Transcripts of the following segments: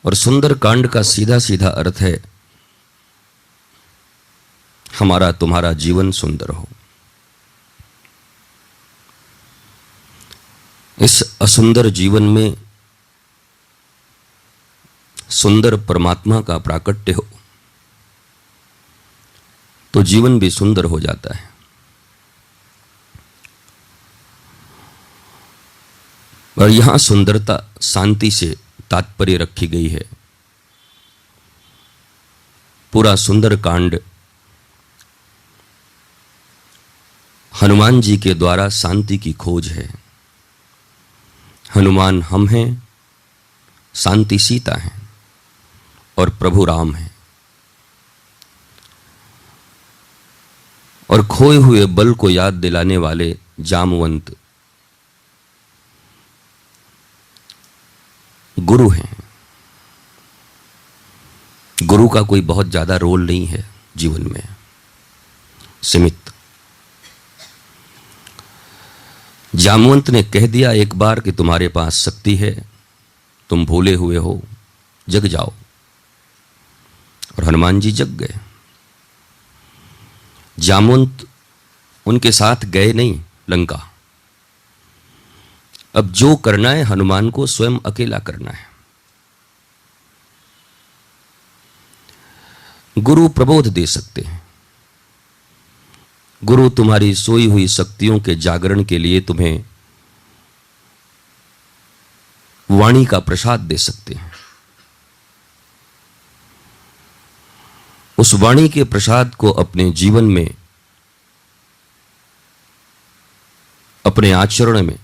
और सुंदर कांड का सीधा सीधा अर्थ है हमारा तुम्हारा जीवन सुंदर हो। इस असुंदर जीवन में सुंदर परमात्मा का प्राकट्य हो तो जीवन भी सुंदर हो जाता है। और यहां सुंदरता शांति से तात्पर्य रखी गई है। पूरा सुंदर कांड हनुमान जी के द्वारा शांति की खोज है। हनुमान हम हैं, शांति सीता है और प्रभु राम है। और खोए हुए बल को याद दिलाने वाले जामवंत गुरु हैं। गुरु का कोई बहुत ज्यादा रोल नहीं है जीवन में, सीमित। जामवंत ने कह दिया एक बार कि तुम्हारे पास शक्ति है, तुम भूले हुए हो, जग जाओ। और हनुमान जी जग गए। जामवंत उनके साथ गए नहीं लंका। अब जो करना है हनुमान को स्वयं अकेला करना है। गुरु प्रबोध दे सकते हैं। गुरु तुम्हारी सोई हुई शक्तियों के जागरण के लिए तुम्हें वाणी का प्रसाद दे सकते हैं। उस वाणी के प्रसाद को अपने जीवन में, अपने आचरण में,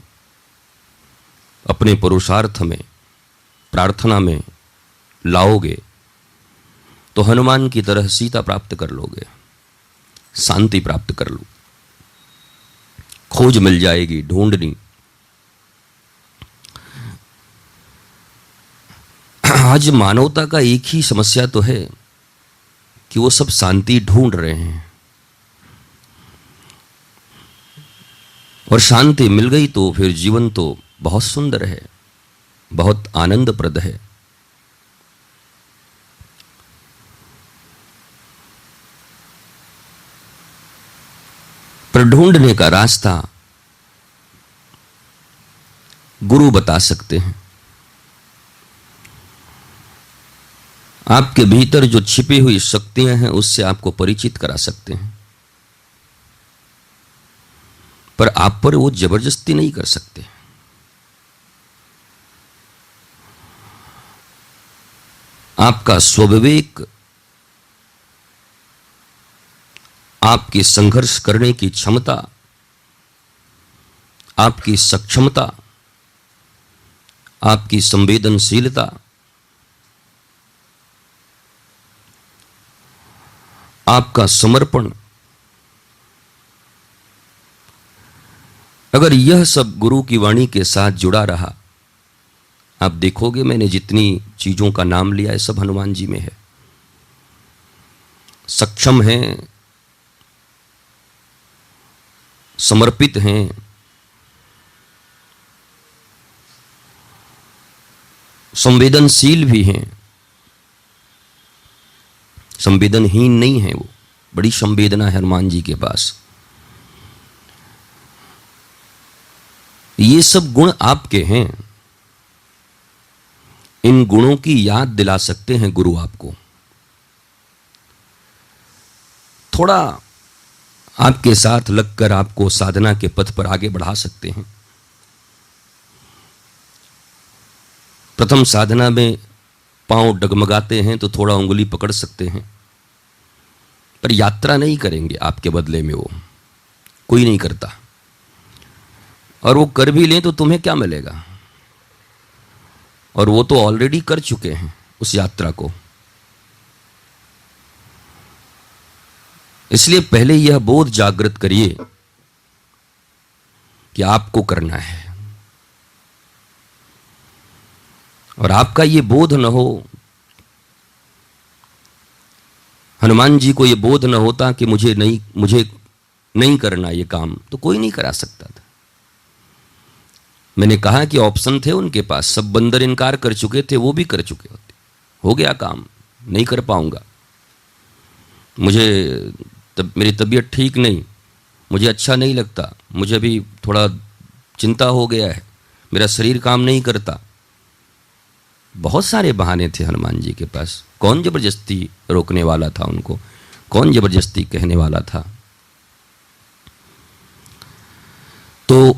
अपने पुरुषार्थ में, प्रार्थना में लाओगे तो हनुमान की तरह सीता प्राप्त कर लोगे, शांति प्राप्त कर लो, खोज मिल जाएगी, ढूंढनी। आज मानवता का एक ही समस्या तो है कि वो सब शांति ढूंढ रहे हैं, और शांति मिल गई तो फिर जीवन तो बहुत सुंदर है, बहुत आनंदप्रद है। पर ढूंढने का रास्ता गुरु बता सकते हैं। आपके भीतर जो छिपी हुई शक्तियां हैं उससे आपको परिचित करा सकते हैं, पर आप पर वो जबरदस्ती नहीं कर सकते। आपका स्वविवेक, आपकी संघर्ष करने की क्षमता, आपकी सक्षमता, आपकी संवेदनशीलता, आपका समर्पण, अगर यह सब गुरु की वाणी के साथ जुड़ा रहा, आप देखोगे मैंने जितनी चीजों का नाम लिया है सब हनुमान जी में है। सक्षम हैं, समर्पित हैं, संवेदनशील भी हैं, संवेदनहीन नहीं है वो, बड़ी संवेदना है हनुमान जी के पास। ये सब गुण आपके हैं। इन गुणों की याद दिला सकते हैं गुरु आपको। थोड़ा आपके साथ लगकर आपको साधना के पथ पर आगे बढ़ा सकते हैं। प्रथम साधना में पांव डगमगाते हैं तो थोड़ा उंगली पकड़ सकते हैं, पर यात्रा नहीं करेंगे आपके बदले में, वो कोई नहीं करता। और वो कर भी लें तो तुम्हें क्या मिलेगा, और वो तो ऑलरेडी कर चुके हैं उस यात्रा को। इसलिए पहले यह बोध जागृत करिए कि आपको करना है। और आपका ये बोध न हो, हनुमान जी को ये बोध न होता कि मुझे नहीं करना ये काम, तो कोई नहीं करा सकता था। मैंने कहा कि ऑप्शन थे उनके पास, सब बंदर इनकार कर चुके थे, वो भी कर चुके होते। हो गया काम, नहीं कर पाऊंगा, मुझे मेरी तबीयत ठीक नहीं, मुझे अच्छा नहीं लगता, मुझे भी थोड़ा चिंता हो गया है, मेरा शरीर काम नहीं करता। बहुत सारे बहाने थे हनुमान जी के पास। कौन जबरदस्ती रोकने वाला था उनको? कौन जबरदस्ती कहने वाला था? तो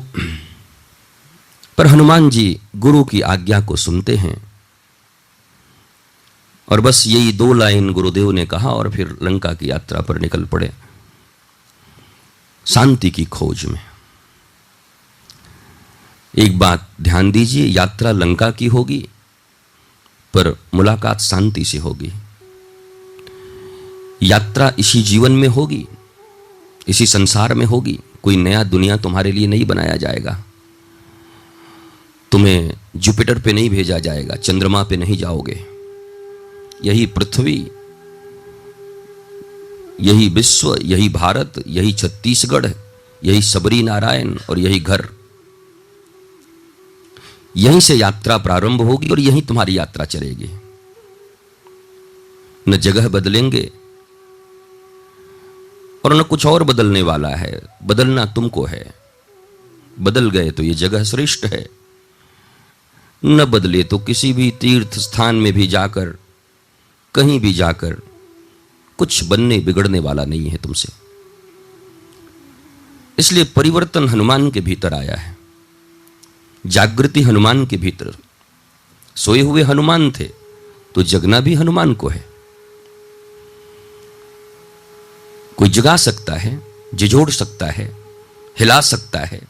पर हनुमान जी गुरु की आज्ञा को सुनते हैं और बस यही 2 लाइन गुरुदेव ने कहा और फिर लंका की यात्रा पर निकल पड़े, शांति की खोज में। एक बात ध्यान दीजिए, यात्रा लंका की होगी पर मुलाकात शांति से होगी। यात्रा इसी जीवन में होगी, इसी संसार में होगी। कोई नया दुनिया तुम्हारे लिए नहीं बनाया जाएगा, तुम्हें जुपिटर पे नहीं भेजा जाएगा, चंद्रमा पे नहीं जाओगे। यही पृथ्वी, यही विश्व, यही भारत, यही छत्तीसगढ़, यही सबरी नारायण और यही घर। यहीं से यात्रा प्रारंभ होगी और यहीं तुम्हारी यात्रा चलेगी। न जगह बदलेंगे और न कुछ और बदलने वाला है, बदलना तुमको है। बदल गए तो ये जगह श्रेष्ठ है, न बदले तो किसी भी तीर्थ स्थान में भी जाकर, कहीं भी जाकर कुछ बनने बिगड़ने वाला नहीं है तुमसे। इसलिए परिवर्तन हनुमान के भीतर आया है, जागृति हनुमान के भीतर। सोए हुए हनुमान थे तो जगना भी हनुमान को है। कोई जगा सकता है, झिझोड़ सकता है, हिला सकता है।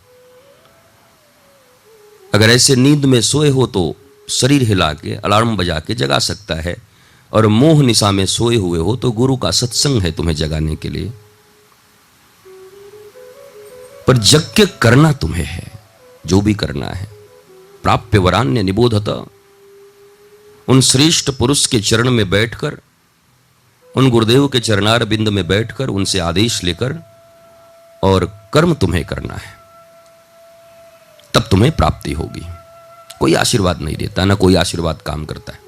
अगर ऐसे नींद में सोए हो तो शरीर हिला के, अलार्म बजा के जगा सकता है। और मोह निशा में सोए हुए हो तो गुरु का सत्संग है तुम्हें जगाने के लिए। पर जग के करना तुम्हें है, जो भी करना है। प्राप्य वरान्य निबोधत, उन श्रेष्ठ पुरुष के चरण में बैठकर, उन गुरुदेव के चरणार बिंद में बैठकर उनसे आदेश लेकर और कर्म तुम्हें करना है, तब तुम्हें प्राप्ति होगी। कोई आशीर्वाद नहीं देता, ना कोई आशीर्वाद काम करता है।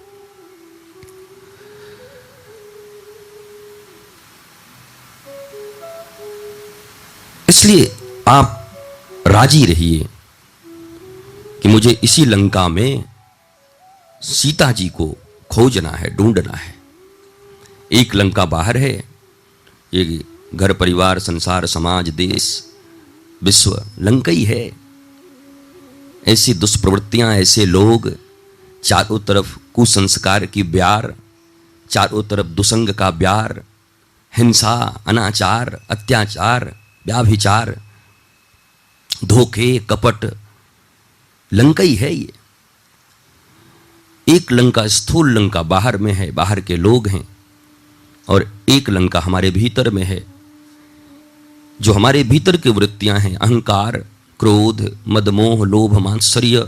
इसलिए आप राजी रहिए कि मुझे इसी लंका में सीता जी को खोजना है, ढूंढना है। एक लंका बाहर है, ये घर परिवार संसार समाज देश विश्व लंका ही है। ऐसी दुष्प्रवृत्तियां, ऐसे लोग, चारों तरफ कुसंस्कार की ब्यार, चारों तरफ दुसंग का ब्यार, हिंसा, अनाचार, अत्याचार, व्याभिचार, धोखे, कपट, लंका ही है ये। एक लंका स्थूल लंका बाहर में है, बाहर के लोग हैं, और एक लंका हमारे भीतर में है। जो हमारे भीतर की वृत्तियां हैं, अहंकार, क्रोध, मदमोह, लोभ, मात्सर्य,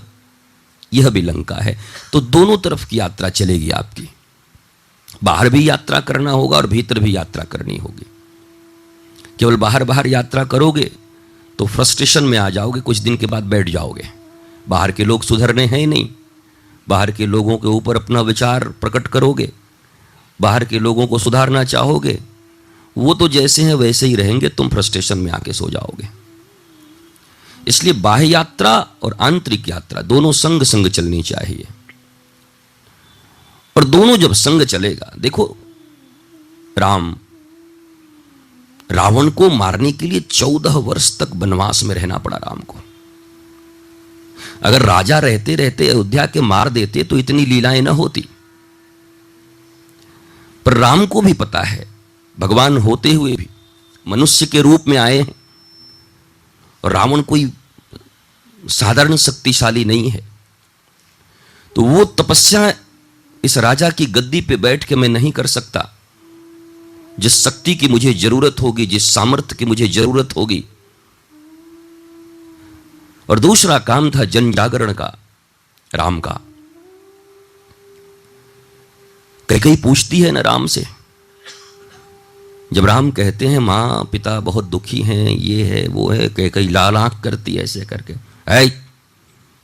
यह भी लंका है। तो दोनों तरफ की यात्रा चलेगी आपकी। बाहर भी यात्रा करना होगा और भीतर भी यात्रा करनी होगी। केवल बाहर बाहर यात्रा करोगे तो फ्रस्ट्रेशन में आ जाओगे, कुछ दिन के बाद बैठ जाओगे। बाहर के लोग सुधरने हैं ही नहीं, बाहर के लोगों के ऊपर अपना विचार प्रकट करोगे, बाहर के लोगों को सुधारना चाहोगे, वो तो जैसे हैं वैसे ही रहेंगे, तुम फ्रस्ट्रेशन में आके सो जाओगे। इसलिए बाह्य यात्रा और आंतरिक यात्रा दोनों संग संग चलनी चाहिए। और दोनों जब संग चलेगा, देखो रावण को मारने के लिए 14 वर्ष तक वनवास में रहना पड़ा राम को। अगर राजा रहते रहते अयोध्या के मार देते तो इतनी लीलाएं न होती। पर राम को भी पता है, भगवान होते हुए भी मनुष्य के रूप में आए हैं, और रावण कोई साधारण शक्तिशाली नहीं है। तो वो तपस्या इस राजा की गद्दी पे बैठ के मैं नहीं कर सकता। जिस शक्ति की मुझे जरूरत होगी, जिस सामर्थ्य की मुझे जरूरत होगी। और दूसरा काम था जन जागरण का, राम का। कई पूछती है ना राम से, जब राम कहते हैं मां पिता बहुत दुखी हैं, ये है वो है, कई लाल आंख करती है ऐसे करके, ऐ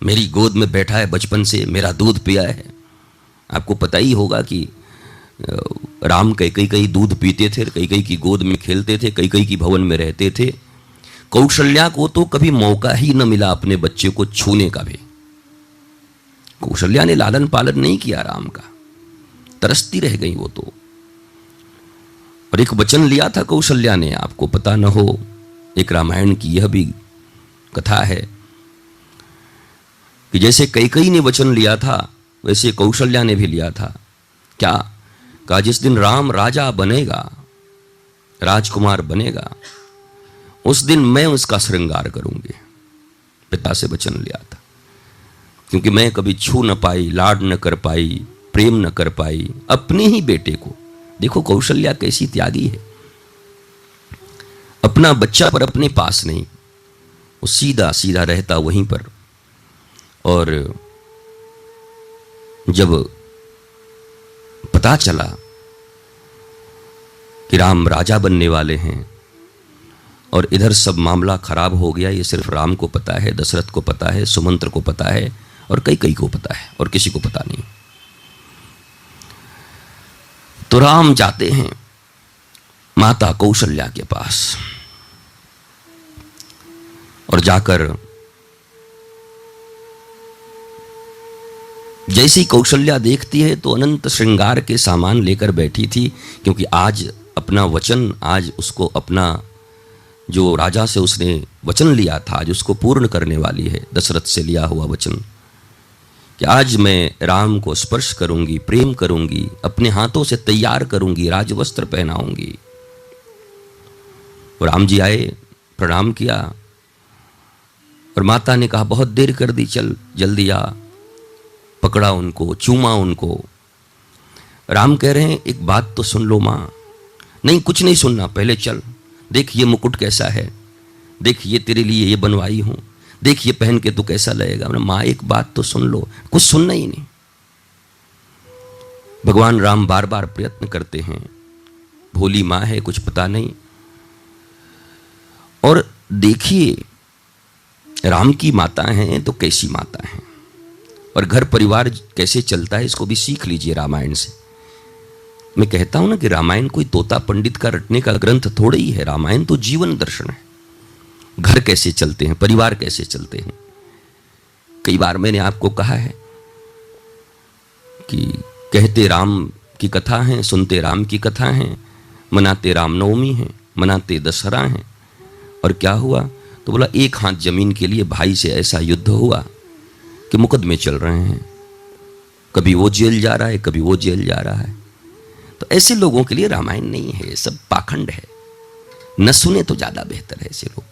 मेरी गोद में बैठा है बचपन से, मेरा दूध पिया है, आपको पता ही होगा कि राम कैकेयी दूध पीते थे, कैकेयी की गोद में खेलते थे, कैकेयी की भवन में रहते थे। कौशल्या को तो कभी मौका ही न मिला अपने बच्चे को छूने का भी। कौशल्या ने लालन पालन नहीं किया राम का, तरसती रह गई वो तो। और एक वचन लिया था कौशल्या ने, आपको पता न हो, एक रामायण की यह भी कथा है कि जैसे कैकेयी ने वचन लिया था वैसे कौशल्या ने भी लिया था। क्या कहा? जिस दिन राम राजा बनेगा, राजकुमार बनेगा, उस दिन मैं उसका श्रृंगार करूंगी। पिता से वचन लिया था, क्योंकि मैं कभी छू न पाई, लाड न कर पाई, प्रेम न कर पाई अपने ही बेटे को। देखो कौशल्या कैसी त्यागी है, अपना बच्चा पर अपने पास नहीं, वो सीधा सीधा रहता वहीं पर। और जब पता चला कि राम राजा बनने वाले हैं और इधर सब मामला खराब हो गया, ये सिर्फ राम को पता है, दशरथ को पता है, सुमंत्र को पता है और कैकेयी को पता है और किसी को पता नहीं। तो राम जाते हैं माता कौशल्या के पास और जाकर जैसी कौशल्या देखती है तो अनंत श्रृंगार के सामान लेकर बैठी थी, क्योंकि आज अपना वचन, आज उसको अपना जो राजा से उसने वचन लिया था, आज उसको पूर्ण करने वाली है। दशरथ से लिया हुआ वचन कि आज मैं राम को स्पर्श करूंगी, प्रेम करूंगी, अपने हाथों से तैयार करूंगी, राजवस्त्र पहनाऊंगी। राम जी आए, प्रणाम किया और माता ने कहा बहुत देर कर दी, चल जल्दी आ। पकड़ा उनको, चूमा उनको। राम कह रहे हैं एक बात तो सुन लो मां। नहीं कुछ नहीं सुनना, पहले चल, देख ये मुकुट कैसा है, देख ये तेरे लिए ये बनवाई हूं, देख ये पहन के तू कैसा लगेगा। मां एक बात तो सुन लो, कुछ सुनना ही नहीं। भगवान राम बार बार प्रयत्न करते हैं, भोली मां है, कुछ पता नहीं। और देखिए राम की माता हैं तो कैसी माता हैं, और घर परिवार कैसे चलता है इसको भी सीख लीजिए रामायण से। मैं कहता हूं ना कि रामायण कोई तोता पंडित का रटने का ग्रंथ थोड़ा ही है, रामायण तो जीवन दर्शन है। घर कैसे चलते हैं, परिवार कैसे चलते हैं। कई बार मैंने आपको कहा है कि कहते राम की कथा है, सुनते राम की कथा है, मनाते रामनवमी है, मनाते दशहरा है। और क्या हुआ? तो बोला एक हाथ जमीन के लिए भाई से ऐसा युद्ध हुआ कि मुकदमे चल रहे हैं, कभी वो जेल जा रहा है, कभी वो जेल जा रहा है। तो ऐसे लोगों के लिए रामायण नहीं है, ये सब पाखंड है, न सुने तो ज्यादा बेहतर है ऐसे लोग।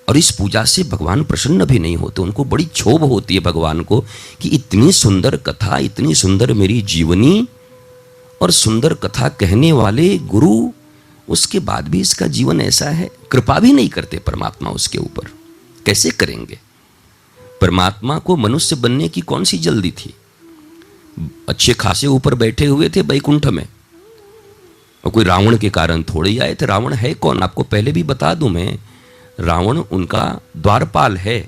और इस पूजा से भगवान प्रसन्न भी नहीं होते, उनको बड़ी क्षोभ होती है भगवान को कि इतनी सुंदर कथा, इतनी सुंदर मेरी जीवनी और सुंदर कथा कहने वाले गुरु, उसके बाद भी इसका जीवन ऐसा है। कृपा भी नहीं करते परमात्मा उसके ऊपर, कैसे करेंगे? परमात्मा को मनुष्य बनने की कौन सी जल्दी थी? अच्छे खासे ऊपर बैठे हुए थे बैकुंठ में, और कोई रावण के कारण थोड़े ही आए थे। रावण है कौन? आपको पहले भी बता दूं मैं, रावण उनका द्वारपाल है।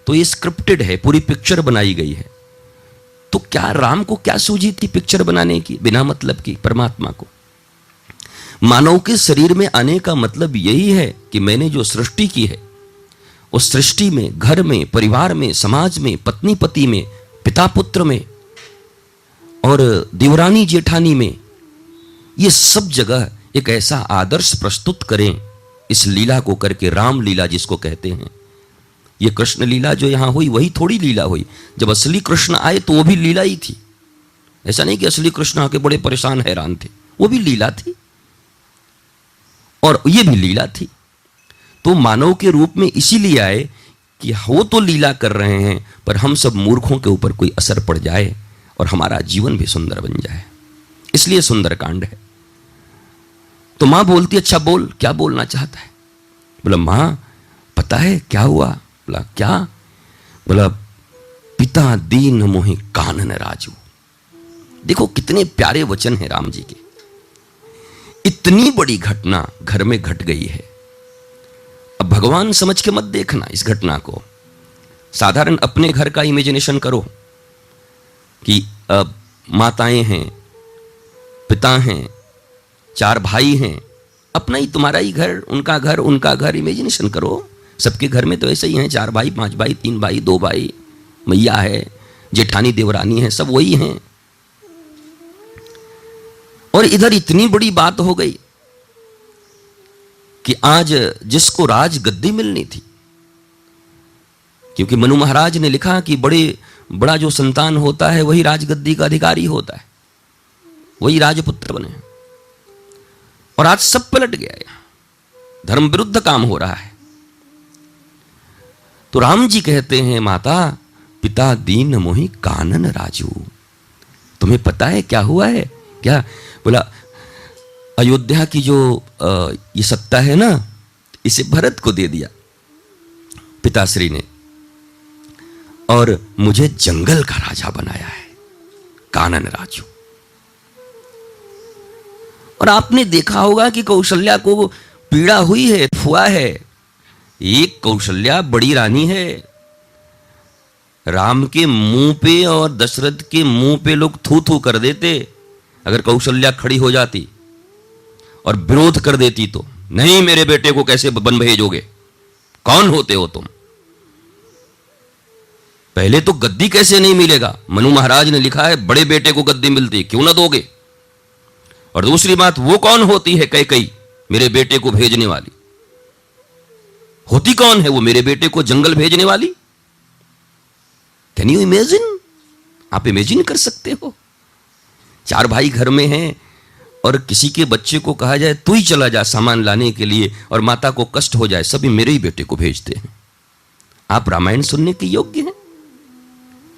तो ये स्क्रिप्टेड है, पूरी पिक्चर बनाई गई है। तो क्या राम को क्या सूझी थी पिक्चर बनाने की बिना मतलब की? परमात्मा को मानव के शरीर में आने का मतलब यही है कि मैंने जो सृष्टि की है उस सृष्टि में, घर में, परिवार में, समाज में, पत्नी पति में, पिता पुत्र में और देवरानी जेठानी में, ये सब जगह एक ऐसा आदर्श प्रस्तुत करें इस लीला को करके। राम लीला जिसको कहते हैं, ये कृष्ण लीला जो यहां हुई वही थोड़ी लीला हुई। जब असली कृष्ण आए तो वो भी लीला ही थी। ऐसा नहीं कि असली कृष्ण आके बड़े परेशान हैरान थे, वो भी लीला थी और ये भी लीला थी। तो मानव के रूप में इसीलिए आए कि वो तो लीला कर रहे हैं, पर हम सब मूर्खों के ऊपर कोई असर पड़ जाए और हमारा जीवन भी सुंदर बन जाए, इसलिए सुंदरकांड है। तो मां बोलती, अच्छा बोल, क्या बोलना चाहता है? बोला मां पता है क्या हुआ? बोला क्या? बोला पिता दीन मोहि कानन राजू। देखो कितने प्यारे वचन हैं राम जी के। इतनी बड़ी घटना घर में घट गई है, अब भगवान समझ के मत देखना इस घटना को। साधारण अपने घर का इमेजिनेशन करो कि माताएं हैं, पिता हैं, 4 भाई हैं, अपना ही तुम्हारा ही घर, उनका घर इमेजिनेशन करो। सबके घर में तो ऐसे ही हैं, 4 भाई, 5 भाई, 3 भाई, 2 भाई, मैया है, जेठानी देवरानी है, सब वही हैं। और इधर इतनी बड़ी बात हो गई कि आज जिसको राज गद्दी मिलनी थी, क्योंकि मनु महाराज ने लिखा कि बड़ा जो संतान होता है वही राजगद्दी का अधिकारी होता है, वही राजपुत्र बने। और आज सब पलट गया, धर्म विरुद्ध काम हो रहा है। तो राम जी कहते हैं, माता पिता दीन मोहि कानन राजू। तुम्हें पता है क्या हुआ है? क्या बोला? अयोध्या की जो ये सत्ता है ना, इसे भरत को दे दिया पिताश्री ने, और मुझे जंगल का राजा बनाया है, कानन राजू। और आपने देखा होगा कि कौशल्या को पीड़ा हुई है, फुआ है। एक कौशल्या बड़ी रानी है, राम के मुंह पे और दशरथ के मुंह पे लोग थू थू कर देते अगर कौशल्या खड़ी हो जाती और विरोध कर देती तो। नहीं, मेरे बेटे को कैसे बन भेजोगे, कौन होते हो तुम? पहले तो गद्दी कैसे नहीं मिलेगा? मनु महाराज ने लिखा है बड़े बेटे को गद्दी मिलती, क्यों ना दोगे? और दूसरी बात, वो कौन होती है कैकई मेरे बेटे को भेजने वाली? होती कौन है वो मेरे बेटे को जंगल भेजने वाली? Can you imagine? आप इमेजिन कर सकते हो? 4 भाई घर में हैं और किसी के बच्चे को कहा जाए तू ही चला जा सामान लाने के लिए, और माता को कष्ट हो जाए, सभी मेरे ही बेटे को भेजते हैं। आप रामायण सुनने के योग्य हैं?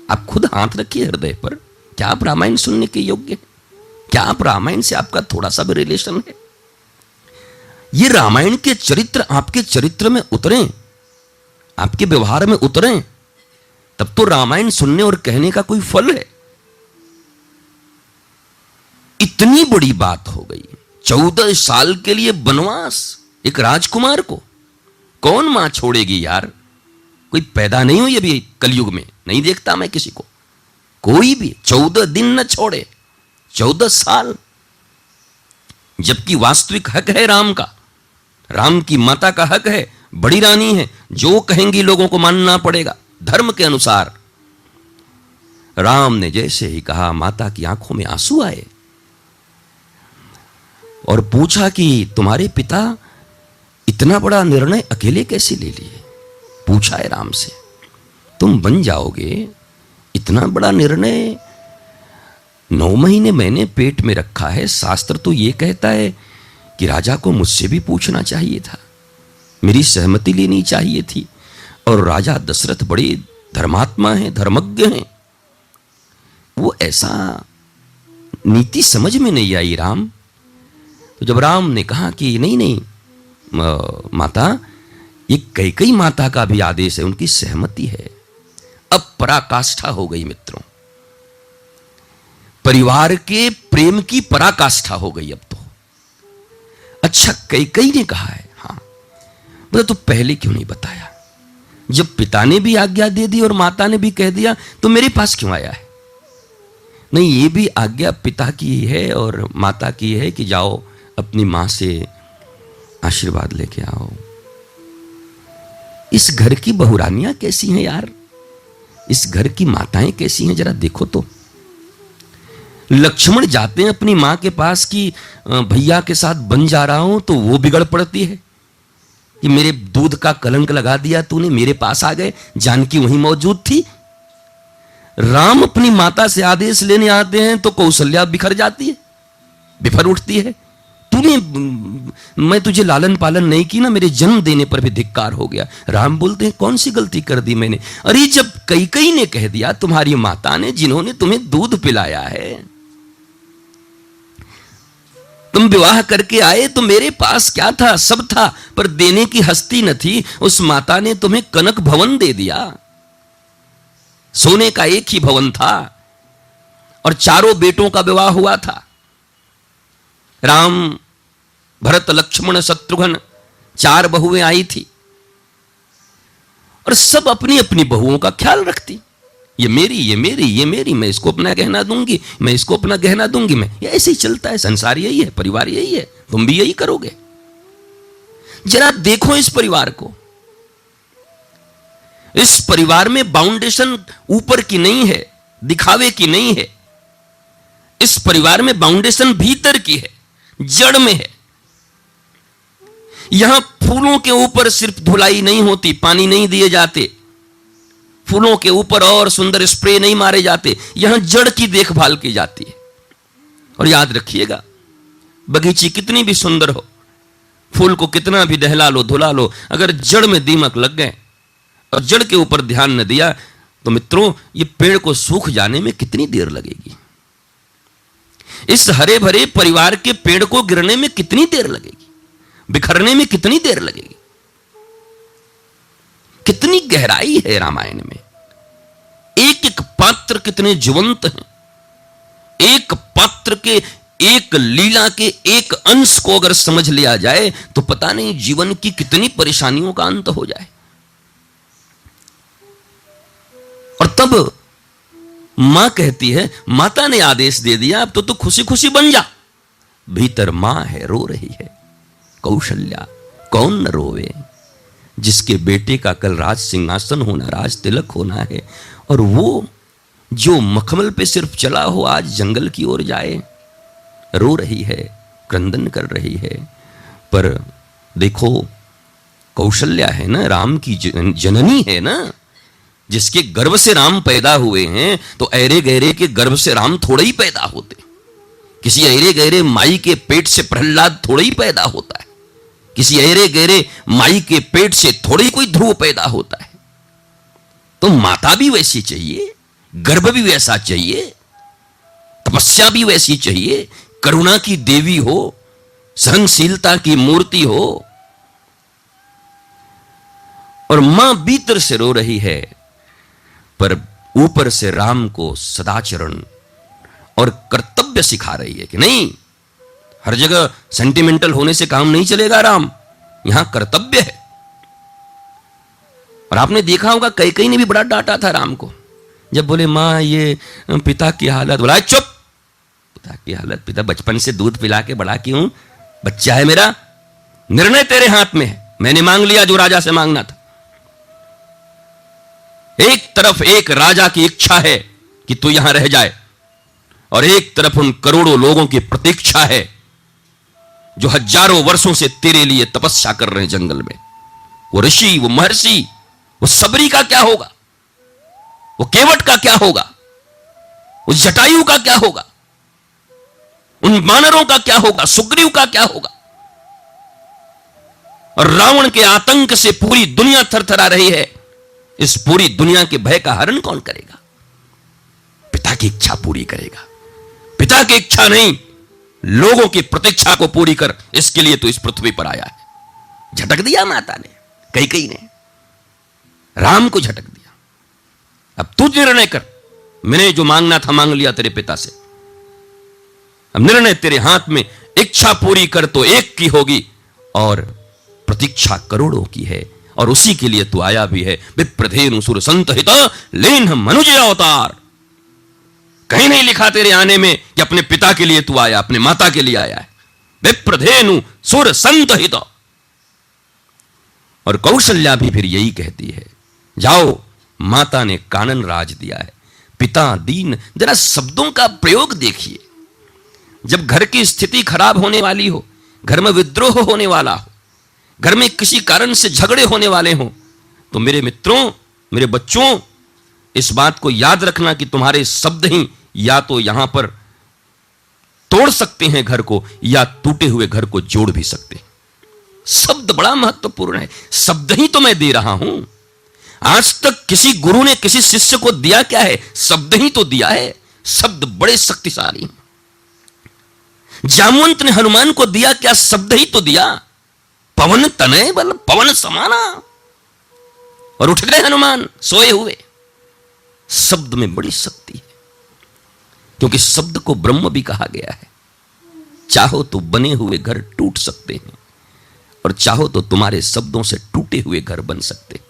आप खुद हाथ रखिए हृदय पर, क्या आप रामायण सुनने के योग्य हैं? क्या आप रामायण से आपका थोड़ा सा भी रिलेशन है? ये रामायण के चरित्र आपके चरित्र में उतरें, आपके व्यवहार में उतरें, तब तो रामायण सुनने और कहने का कोई फल है। इतनी बड़ी बात हो गई, 14 साल के लिए वनवास एक राजकुमार को कौन मां छोड़ेगी यार? कोई पैदा नहीं हुई अभी कलयुग में, नहीं देखता मैं किसी को, कोई भी 14 दिन न छोड़े, 14 साल। जबकि वास्तविक हक है राम का, राम की माता का हक है, बड़ी रानी है, जो कहेंगी लोगों को मानना पड़ेगा धर्म के अनुसार। राम ने जैसे ही कहा, माता की आंखों में आंसू आए और पूछा कि तुम्हारे पिता इतना बड़ा निर्णय अकेले कैसे ले लिए? पूछा है राम से, तुम बन जाओगे, इतना बड़ा निर्णय 9 महीने मैंने पेट में रखा है। शास्त्र तो यह कहता है कि राजा को मुझसे भी पूछना चाहिए था, मेरी सहमति लेनी चाहिए थी। और राजा दशरथ बड़े धर्मात्मा हैं, धर्मज्ञ हैं, वो ऐसा नीति समझ में नहीं आई राम। तो जब राम ने कहा कि नहीं नहीं माता, ये कैकई माता का भी आदेश है, उनकी सहमति है, अब पराकाष्ठा हो गई मित्रों, परिवार के प्रेम की पराकाष्ठा हो गई अब तो। अच्छा, कैकई ने कहा है, हाँ, बोला तो पहले क्यों नहीं बताया? जब पिता ने भी आज्ञा दे दी और माता ने भी कह दिया तो मेरे पास क्यों आया है? नहीं, ये भी आज्ञा पिता की है और माता की है कि जाओ अपनी मां से आशीर्वाद लेके आओ। इस घर की बहुरानियां कैसी हैं यार, इस घर की माताएं कैसी हैं, जरा देखो तो। लक्ष्मण जाते हैं अपनी मां के पास कि भैया के साथ बन जा रहा हूं, तो वो बिगड़ पड़ती है कि मेरे दूध का कलंक लगा दिया तूने, मेरे पास आ गए। जानकी वहीं मौजूद थी। राम अपनी माता से आदेश लेने आते हैं तो कौशल्या बिखर जाती है, बिफर उठती है। तूने, मैं तुझे लालन पालन नहीं की ना, मेरे जन्म देने पर भी धिक्कार हो गया। राम बोलते हैं कौन सी गलती कर दी मैंने? अरे जब कैकई ने कह दिया, तुम्हारी माता ने, जिन्होंने तुम्हें दूध पिलाया है, तुम विवाह करके आए तो मेरे पास क्या था? सब था, पर देने की हस्ती न थी। उस माता ने तुम्हें कनक भवन दे दिया, सोने का एक ही भवन था, और 4 बेटों का विवाह हुआ था। राम, भरत, लक्ष्मण, शत्रुघ्न, 4 बहुएं आई थी, और सब अपनी अपनी बहुओं का ख्याल रखती। ये मेरी, ये मेरी, ये मेरी, मैं इसको अपना गहना दूंगी, मैं इसको अपना गहना दूंगी, मैं, ये ऐसे ही चलता है। संसार यही है, परिवार यही है, तुम भी यही करोगे। जरा देखो इस परिवार को। इस परिवार में बाउंडेशन ऊपर की नहीं है, दिखावे की नहीं है। इस परिवार में बाउंडेशन भीतर की है, जड़ में है। यहां फूलों के ऊपर सिर्फ धुलाई नहीं होती, पानी नहीं दिए जाते, फूलों के ऊपर और सुंदर स्प्रे नहीं मारे जाते, यहां जड़ की देखभाल की जाती है। और याद रखिएगा, बगीची कितनी भी सुंदर हो, फूल को कितना भी दहला लो, धुला लो, अगर जड़ में दीमक लग गए और जड़ के ऊपर ध्यान न दिया तो मित्रों, ये पेड़ को सूख जाने में कितनी देर लगेगी। इस हरे भरे परिवार के पेड़ को गिरने में कितनी देर लगेगी, बिखरने में कितनी देर लगेगी। कितनी गहराई है रामायण में। एक एक पात्र कितने जीवंत हैं। एक पात्र के, एक लीला के एक अंश को अगर समझ लिया जाए तो पता नहीं जीवन की कितनी परेशानियों का अंत हो जाए। और तब मां कहती है, माता ने आदेश दे दिया, अब तो तू खुशी खुशी बन जा। भीतर मां है, रो रही है। कौशल्या, कौन न रोवे, जिसके बेटे का कल राज सिंहासन होना, राज तिलक होना है, और वो जो मखमल पे सिर्फ चला हो आज जंगल की ओर जाए। रो रही है, क्रंदन कर रही है। पर देखो, कौशल्या है ना, राम की जननी है ना, जिसके गर्भ से राम पैदा हुए हैं। तो ऐरे गहरे के गर्भ से राम थोड़े ही पैदा होते। किसी ऐरे गहरे माई के पेट से प्रहलाद थोड़े ही पैदा होता है। किसी ऐरे गहरे माई के पेट से थोड़ी ही कोई ध्रुव पैदा होता है। तो माता भी वैसी चाहिए, गर्भ भी वैसा चाहिए, तपस्या भी वैसी चाहिए, करुणा की देवी हो, सहनशीलता की मूर्ति हो। और मां भीतर से रो रही है, पर ऊपर से राम को सदाचरण और कर्तव्य सिखा रही है कि नहीं, हर जगह सेंटिमेंटल होने से काम नहीं चलेगा राम, यहां कर्तव्य है। और आपने देखा होगा कैकेयी ने भी बड़ा डांटा था राम को, जब बोले मां ये पिता की हालत, बोला चुप, पिता की हालत, पिता बचपन से दूध पिला के बड़ा क्यों, बच्चा है मेरा, निर्णय तेरे हाथ में है, मैंने मांग लिया जो राजा से मांगना था। एक तरफ एक राजा की इच्छा है कि तू यहां रह जाए, और एक तरफ उन करोड़ों लोगों की प्रतीक्षा है जो हजारों वर्षों से तेरे लिए तपस्या कर रहे हैं जंगल में। वो ऋषि, वो महर्षि, वो सबरी का क्या होगा, वो केवट का क्या होगा, उस जटायु का क्या होगा, उन वानरों का क्या होगा, सुग्रीव का क्या होगा। और रावण के आतंक से पूरी दुनिया थरथरा रही है। इस पूरी दुनिया के भय का हरण कौन करेगा? पिता की इच्छा पूरी करेगा। पिता की इच्छा नहीं, लोगों की प्रतीक्षा को पूरी कर, इसके लिए तो इस पृथ्वी पर आया है। झटक दिया माता ने, कैकेयी ने राम को झटक दिया। अब तू निर्णय कर, मैंने जो मांगना था मांग लिया तेरे पिता से, अब निर्णय तेरे हाथ में, इच्छा पूरी कर तो एक की होगी और प्रतीक्षा करोड़ों की है, और उसी के लिए तू आया भी है। विप्रधेनु सुर संतहित लेन मनुज अवतार, कहीं नहीं लिखा तेरे आने में कि अपने पिता के लिए तू आया, अपने माता के लिए आया है। विप्रधेनु सुर संतहित। और कौशल्या भी फिर यही कहती है, जाओ, माता ने कानन राज दिया है, पिता दीन। जरा शब्दों का प्रयोग देखिए। जब घर की स्थिति खराब होने वाली हो, घर में विद्रोह होने वाला हो, घर में किसी कारण से झगड़े होने वाले हों, तो मेरे मित्रों, मेरे बच्चों, इस बात को याद रखना कि तुम्हारे शब्द ही या तो यहां पर तोड़ सकते हैं घर को, या टूटे हुए घर को जोड़ भी सकते हैं। शब्द बड़ा महत्वपूर्ण है। शब्द ही तो मैं दे रहा हूं। आज तक किसी गुरु ने किसी शिष्य को दिया क्या है? शब्द ही तो दिया है। शब्द बड़े शक्तिशाली हैं। जामवंत ने हनुमान को दिया क्या? शब्द ही तो दिया। पवन तनय बल पवन समाना, और उठ गए हनुमान सोए हुए। शब्द में बड़ी शक्ति है, क्योंकि शब्द को ब्रह्म भी कहा गया है। चाहो तो बने हुए घर टूट सकते हैं, और चाहो तो तुम्हारे शब्दों से टूटे हुए घर बन सकते हैं।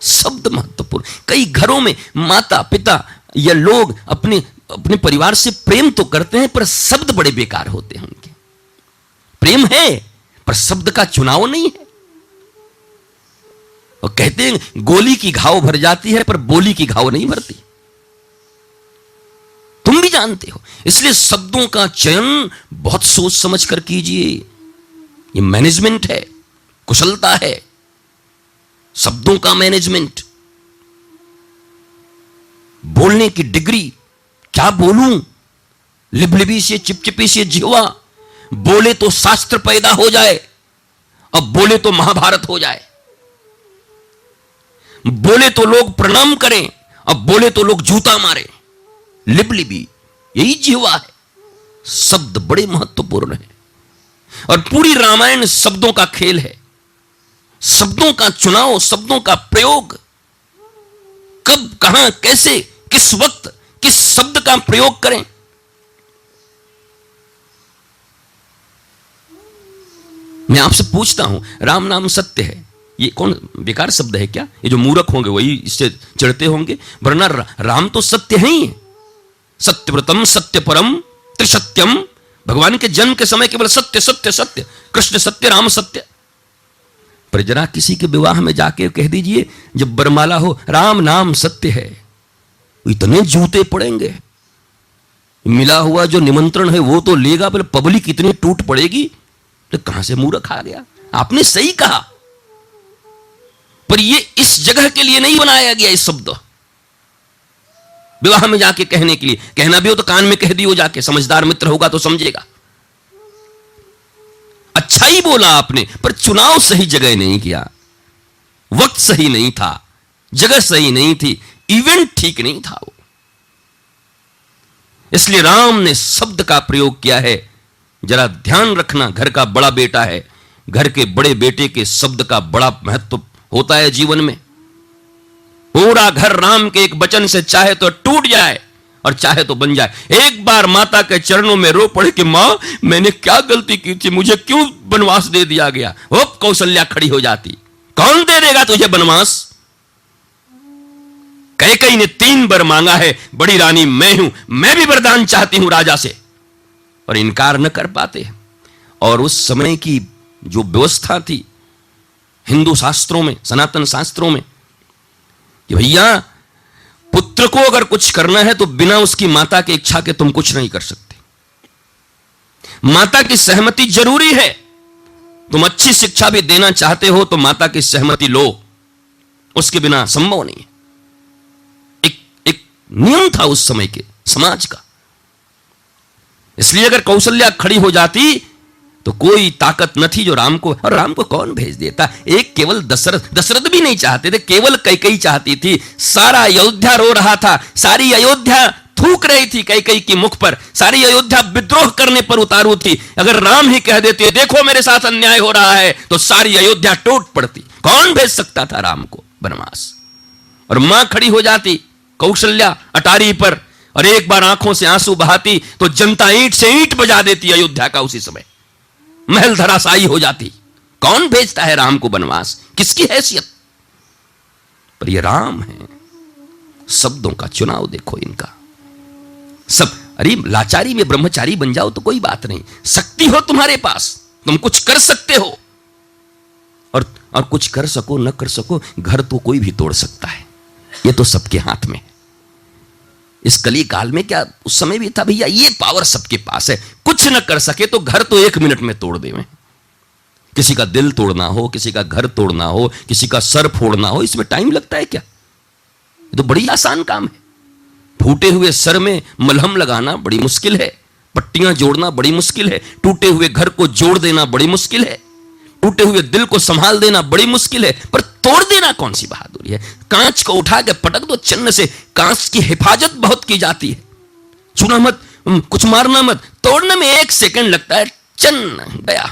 शब्द महत्वपूर्ण। कई घरों में माता पिता या लोग अपने अपने परिवार से प्रेम तो करते हैं, पर शब्द बड़े बेकार होते हैं उनके। प्रेम है पर शब्द का चुनाव नहीं है। और कहते हैं गोली की घाव भर जाती है पर बोली की घाव नहीं भरती। तुम भी जानते हो। इसलिए शब्दों का चयन बहुत सोच समझ कर कीजिए। ये मैनेजमेंट है, कुशलता है, शब्दों का मैनेजमेंट। बोलने की डिग्री, क्या बोलूं, लिबलिबी से चिपचिपी से जिह्वा, बोले तो शास्त्र पैदा हो जाए, अब बोले तो महाभारत हो जाए। बोले तो लोग प्रणाम करें, अब बोले तो लोग जूता मारें। लिबलिबी, यही जिह्वा है। शब्द बड़े महत्वपूर्ण है और पूरी रामायण शब्दों का खेल है। शब्दों का चुनाव, शब्दों का प्रयोग, कब कहां कैसे किस वक्त किस शब्द का प्रयोग करें। मैं आपसे पूछता हूं, राम नाम सत्य है, ये कौन बेकार शब्द है क्या? ये जो मूर्ख होंगे वही इससे चिढ़ते होंगे, वरना राम तो सत्य है ही। सत्यव्रतम सत्य परम त्रिसत्यम। भगवान के जन्म के समय केवल सत्य सत्य सत्य, कृष्ण सत्य राम सत्य। पर जरा किसी के विवाह में जाके कह दीजिए जब बरमाला हो, राम नाम सत्य है, इतने जूते पड़ेंगे। मिला हुआ जो निमंत्रण है वो तो लेगा, पर पब्लिक इतनी टूट पड़ेगी। तो कहां से मूर्ख आ गया? आपने सही कहा, पर ये इस जगह के लिए नहीं बनाया गया। इस शब्द विवाह में जाके कहने के लिए, कहना भी हो तो कान में कह दियो जाके, समझदार मित्र होगा तो समझेगा। अच्छा ही बोला आपने, पर चुनाव सही जगह नहीं किया, वक्त सही नहीं था, जगह सही नहीं थी, इवेंट ठीक नहीं था वो। इसलिए राम ने शब्द का प्रयोग किया है। जरा ध्यान रखना, घर का बड़ा बेटा है, घर के बड़े बेटे के शब्द का बड़ा महत्व होता है जीवन में। पूरा घर राम के एक वचन से चाहे तो टूट जाए और चाहे तो बन जाए। एक बार माता के चरणों में रो पड़े कि मां मैंने क्या गलती की थी, मुझे क्यों वनवास दे दिया गया। वो कौशल्या खड़ी हो जाती, कौन दे देगा तुझे वनवास? कैकेयी ने 3 वर मांगा है, बड़ी रानी मैं हूं, मैं भी वरदान चाहती हूं राजा से, और इनकार न कर पाते। और उस समय की जो व्यवस्था थी हिंदू शास्त्रों में, सनातन शास्त्रों में, कि भैया पुत्र को अगर कुछ करना है तो बिना उसकी माता की इच्छा के तुम कुछ नहीं कर सकते। माता की सहमति जरूरी है। तुम अच्छी शिक्षा भी देना चाहते हो तो माता की सहमति लो, उसके बिना संभव नहीं है। एक नियम था उस समय के समाज का। इसलिए अगर कौशल्या खड़ी हो जाती तो कोई ताकत न थी जो राम को, और राम को कौन भेज देता। एक केवल दशरथ भी नहीं चाहते थे, केवल कैकेयी चाहती थी। सारा अयोध्या रो रहा था, सारी अयोध्या थूक रही थी कैकेयी की मुख पर, सारी अयोध्या विद्रोह करने पर उतारू थी। अगर राम ही कह देते देखो मेरे साथ अन्याय हो रहा है, तो सारी अयोध्या टूट पड़ती। कौन भेज सकता था राम को वनवास? और मां खड़ी हो जाती कौशल्या अटारी पर, और एक बार आंखों से आंसू बहाती तो जनता ईंट से ईंट बजा देती अयोध्या का। उसी समय महल धराशायी हो जाती। कौन भेजता है राम को वनवास? किसकी हैसियत? पर ये राम है। शब्दों का चुनाव देखो इनका। सब, अरे लाचारी में ब्रह्मचारी बन जाओ तो कोई बात नहीं, शक्ति हो तुम्हारे पास, तुम कुछ कर सकते हो। और कुछ कर सको न कर सको, घर तो कोई भी तोड़ सकता है, ये तो सबके हाथ में है। इस कली काल में क्या उस समय भी था भैया, ये पावर सबके पास है। कुछ न कर सके तो घर तो 1 मिनट में तोड़ देवें। किसी का दिल तोड़ना हो, किसी का घर तोड़ना हो, किसी का सर फोड़ना हो, इसमें टाइम लगता है क्या? ये तो बड़ी आसान काम है। फूटे हुए सर में मलहम लगाना बड़ी मुश्किल है, पट्टियां जोड़ना बड़ी मुश्किल है, टूटे हुए घर को जोड़ देना बड़ी मुश्किल है, टूटे हुए दिल को संभाल देना बड़ी मुश्किल है, पर तोड़ देना कौन सी बहादुरी है? कांच को उठा के पटक दो चिन्ह से, कांच की हिफाजत बहुत की जाती है। छूना मत, कुछ मारना मत, तोड़ने में 1 सेकंड लगता है, चन्न गया।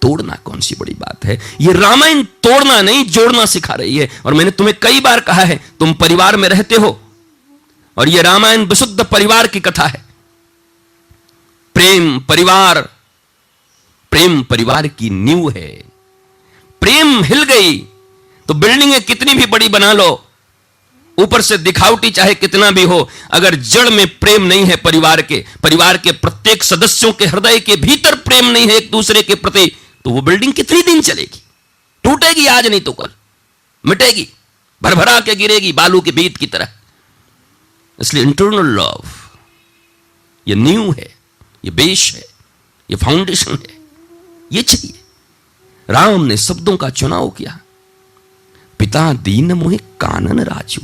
तोड़ना कौन सी बड़ी बात है? ये रामायण तोड़ना नहीं जोड़ना सिखा रही है। और मैंने तुम्हें कई बार कहा है, तुम परिवार में रहते हो और ये रामायण विशुद्ध परिवार की कथा है। प्रेम परिवार की नींव है। प्रेम हिल गई तो बिल्डिंगें कितनी भी बड़ी बना लो, ऊपर से दिखावटी चाहे कितना भी हो, अगर जड़ में प्रेम नहीं है परिवार के प्रत्येक सदस्यों के हृदय के भीतर प्रेम नहीं है एक दूसरे के प्रति, तो वो बिल्डिंग कितनी दिन चलेगी? टूटेगी आज नहीं तो कल, मिटेगी, भरभरा के गिरेगी बालू के बीत की तरह। इसलिए इंटरनल लव ये नींव है, ये बेस है, ये फाउंडेशन है, ये चाहिए। राम ने शब्दों का चुनाव किया, पिता दीन मोहि कानन राजू।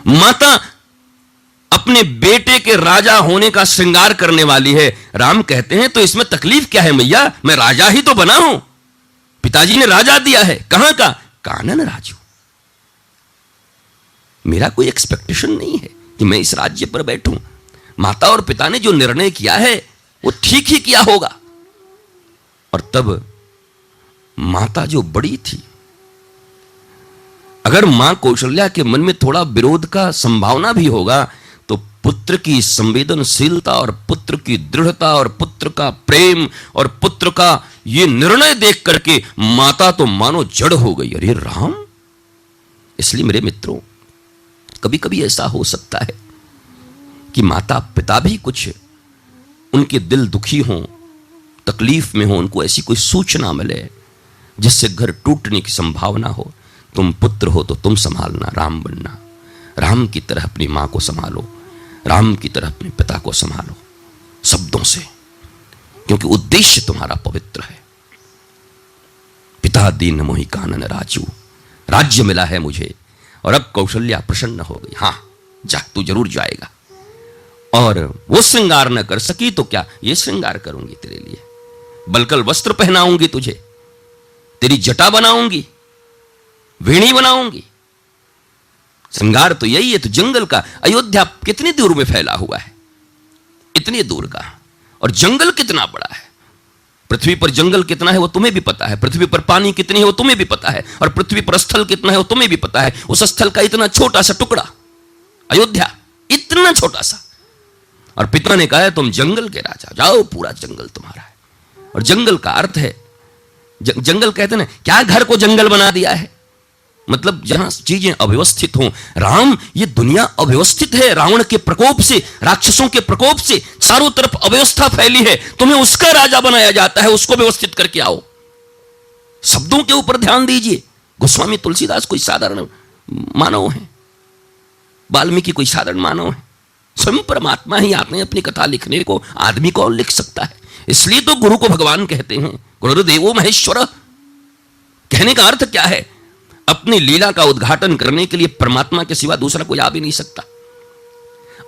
माता अपने बेटे के राजा होने का श्रृंगार करने वाली है। राम कहते हैं तो इसमें तकलीफ क्या है मैया, मैं राजा ही तो बना हूं, पिताजी ने राजा दिया है। कहां का? कानन राजू। मेरा कोई एक्सपेक्टेशन नहीं है कि मैं इस राज्य पर बैठूं। माता और पिता ने जो निर्णय किया है वो ठीक ही किया होगा। और तब माता जो बड़ी थी, अगर मां कौशल्या के मन में थोड़ा विरोध का संभावना भी होगा तो पुत्र की संवेदनशीलता और पुत्र की दृढ़ता और पुत्र का प्रेम और पुत्र का ये निर्णय देख करके माता तो मानो जड़ हो गई, अरे राम। इसलिए मेरे मित्रों, कभी कभी ऐसा हो सकता है कि माता पिता भी कुछ उनके दिल दुखी हों, तकलीफ में हो, उनको ऐसी कोई सूचना मिले जिससे घर टूटने की संभावना हो। तुम पुत्र हो तो तुम संभालना, राम बनना, राम की तरह अपनी मां को संभालो, राम की तरह अपने पिता को संभालो शब्दों से, क्योंकि उद्देश्य तुम्हारा पवित्र है। पिता दीन मोहि कानन राजू, राज्य मिला है मुझे। और अब कौशल्या प्रसन्न हो गई, हां जा, तू जरूर जाएगा। और वो श्रृंगार न कर सकी तो क्या, ये श्रृंगार करूंगी तेरे लिए, बलकल वस्त्र पहनाऊंगी तुझे, तेरी जटा बनाऊंगी, वेणी बनाऊंगी। श्रृंगार तो यही है। तो जंगल का, अयोध्या कितनी दूर में फैला हुआ है, इतनी दूर का, और जंगल कितना बड़ा है। पृथ्वी पर जंगल कितना है वो तुम्हें भी पता है, पृथ्वी पर पानी कितनी है वो तुम्हें भी पता है, और पृथ्वी पर स्थल कितना है वो तुम्हें भी पता है। उस स्थल का इतना छोटा सा टुकड़ा अयोध्या, इतना छोटा सा। और पिता ने कहा है तुम जंगल के राजा, जाओ, पूरा जंगल तुम्हारा है। और जंगल का अर्थ है, जंगल कहते हैं ना, क्या घर को जंगल बना दिया है, मतलब जहां चीजें अव्यवस्थित हों। राम, ये दुनिया अव्यवस्थित है, रावण के प्रकोप से, राक्षसों के प्रकोप से चारों तरफ अव्यवस्था फैली है, तुम्हें उसका राजा बनाया जाता है, उसको व्यवस्थित करके आओ। शब्दों के ऊपर ध्यान दीजिए। गोस्वामी तुलसीदास कोई साधारण मानव है, वाल्मीकि कोई साधारण मानव है, स्वयं परमात्मा ही आते हैं अपनी कथा लिखने को। आदमी कौन लिख सकता है? इसलिए तो गुरु को भगवान कहते हैं, गुरुदेवो महेश्वर। कहने का अर्थ क्या है? अपनी लीला का उद्घाटन करने के लिए परमात्मा के सिवा दूसरा कोई आ भी नहीं सकता।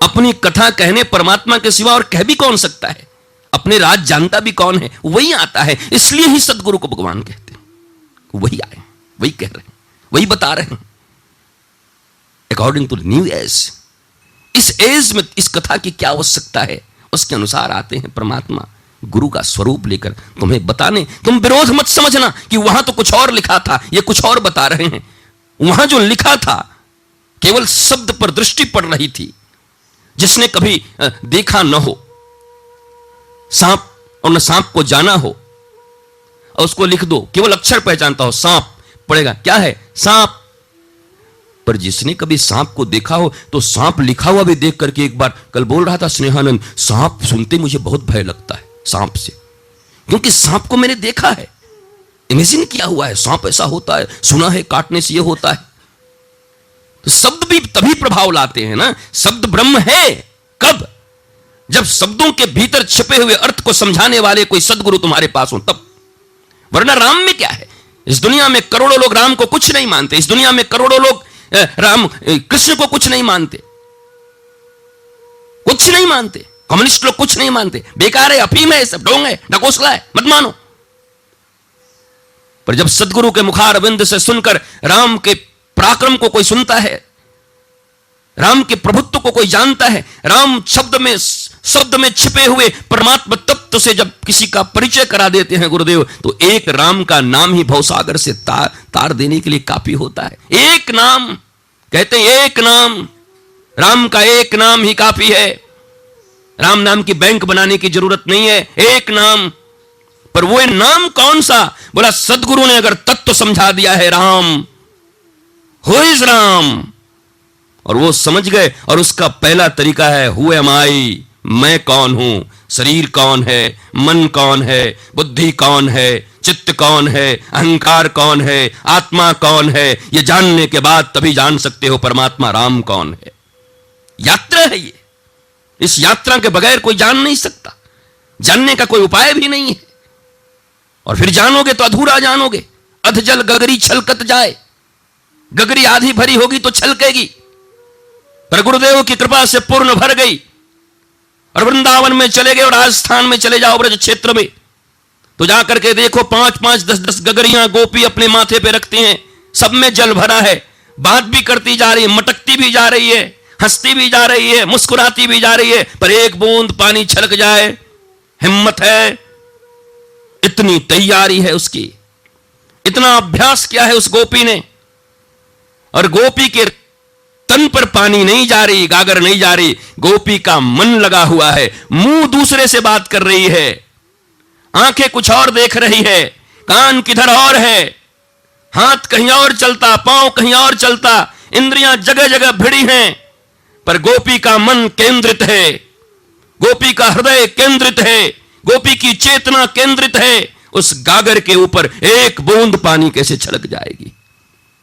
अपनी कथा कहने परमात्मा के सिवा और कह भी कौन सकता है? अपने राज जानता भी कौन है? वही आता है। इसलिए ही सदगुरु को भगवान कहते हैं। वही आए, वही कह रहे हैं, वही बता रहे हैं अकॉर्डिंग टू न्यू एज। इस एज में इस कथा की क्या आवश्यकता है, उसके अनुसार आते हैं परमात्मा गुरु का स्वरूप लेकर तुम्हें बताने। तुम विरोध मत समझना कि वहां तो कुछ और लिखा था, ये कुछ और बता रहे हैं। वहां जो लिखा था केवल शब्द पर दृष्टि पड़ रही थी। जिसने कभी देखा न हो सांप और न सांप को जाना हो, और उसको लिख दो, केवल अक्षर पहचानता हो, सांप पड़ेगा, क्या है? सांप। पर जिसने कभी सांप को देखा हो तो सांप लिखा हुआ भी देख करके, एक बार कल बोल रहा था स्नेहानंद, सांप सुनते मुझे बहुत भय लगता है सांप से, क्योंकि सांप को मैंने देखा है, इमेजिन किया हुआ है, सांप ऐसा होता है, सुना है काटने से ये होता है। तो शब्द भी तभी प्रभाव लाते हैं ना। शब्द ब्रह्म है कब? जब शब्दों के भीतर छिपे हुए अर्थ को समझाने वाले कोई सदगुरु तुम्हारे पास हो तब। वरना राम में क्या है? इस दुनिया में करोड़ों लोग राम को कुछ नहीं मानते, इस दुनिया में करोड़ों लोग राम कृष्ण को कुछ नहीं मानते, कुछ नहीं मानते। कम्युनिस्ट लोग कुछ नहीं मानते, बेकार है, अफीम है, सब ढोंग है, ढकोसला है, मत मानो। पर जब सदगुरु के मुखारविंद से सुनकर राम के पराक्रम को कोई सुनता है, राम के प्रभुत्व को कोई जानता है, राम शब्द में छिपे हुए परमात्मा तत्व से जब किसी का परिचय करा देते हैं गुरुदेव, तो एक राम का नाम ही भवसागर से तार देने के लिए काफी होता है। एक नाम, कहते हैं एक नाम, राम का एक नाम ही काफी है। राम नाम की बैंक बनाने की जरूरत नहीं है, एक नाम। पर वो नाम कौन सा? बोला सदगुरु ने अगर तत्व समझा दिया है राम, हु इज राम? और वो समझ गए, और उसका पहला तरीका है हु एम आई, मैं कौन हूं, शरीर कौन है, मन कौन है, बुद्धि कौन है, चित्त कौन है, अहंकार कौन है, आत्मा कौन है। ये जानने के बाद तभी जान सकते हो परमात्मा राम कौन है। यात्रा है ये, इस यात्रा के बगैर कोई जान नहीं सकता, जानने का कोई उपाय भी नहीं है। और फिर जानोगे तो अधूरा जानोगे। अध जल गगरी छलकत जाए, गगरी आधी भरी होगी तो छलकेगी, पर गुरुदेव की कृपा से पूर्ण भर गई। और वृंदावन में चले गए और राजस्थान में चले जाओ ब्रज क्षेत्र में, तो जाकर के देखो 5-5, 10-10 गगरियां गोपी अपने माथे पे रखते हैं, सब में जल भरा है। बात भी करती जा रही है, मटकती भी जा रही है, हंसती भी जा रही है, मुस्कुराती भी जा रही है, पर एक बूंद पानी छलक जाए, हिम्मत है, इतनी तैयारी है उसकी, इतना अभ्यास किया है उस गोपी ने। और गोपी के तन पर पानी नहीं जा रही, गागर नहीं जा रही, गोपी का मन लगा हुआ है, मुंह दूसरे से बात कर रही है, आंखें कुछ और देख रही है, कान किधर और है, हाथ कहीं और चलता, पांव कहीं और चलता, इंद्रियां जगह जगह भिड़ी हैं, पर गोपी का मन केंद्रित है, गोपी का हृदय केंद्रित है, गोपी की चेतना केंद्रित है। उस गागर के ऊपर एक बूंद पानी कैसे छलक जाएगी।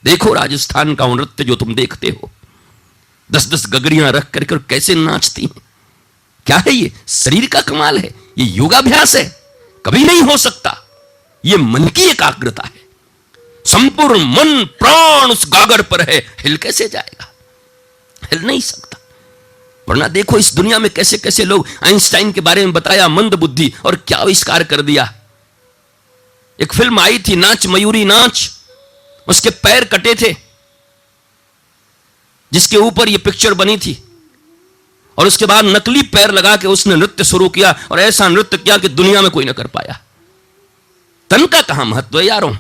देखो राजस्थान का नृत्य जो तुम देखते हो, 10-10 गगरियां रख करके और कैसे नाचती हैं। क्या है ये? शरीर का कमाल है, ये योगाभ्यास है, कभी नहीं हो सकता। ये मन की एकाग्रता है, संपूर्ण मन प्राण उस गागर पर है, हिल कैसे जाएगा? हिल नहीं सकता। वरना देखो इस दुनिया में कैसे कैसे लोग, आइंस्टाइन के बारे में बताया मंद बुद्धि, और क्या आविष्कार कर दिया। एक फिल्म आई थी नाच मयूरी नाच, उसके पैर कटे थे, जिसके ऊपर यह पिक्चर बनी थी, और उसके बाद नकली पैर लगा के उसने नृत्य शुरू किया, और ऐसा नृत्य किया कि दुनिया में कोई न कर पाया। तन का कहां महत्व है यारों?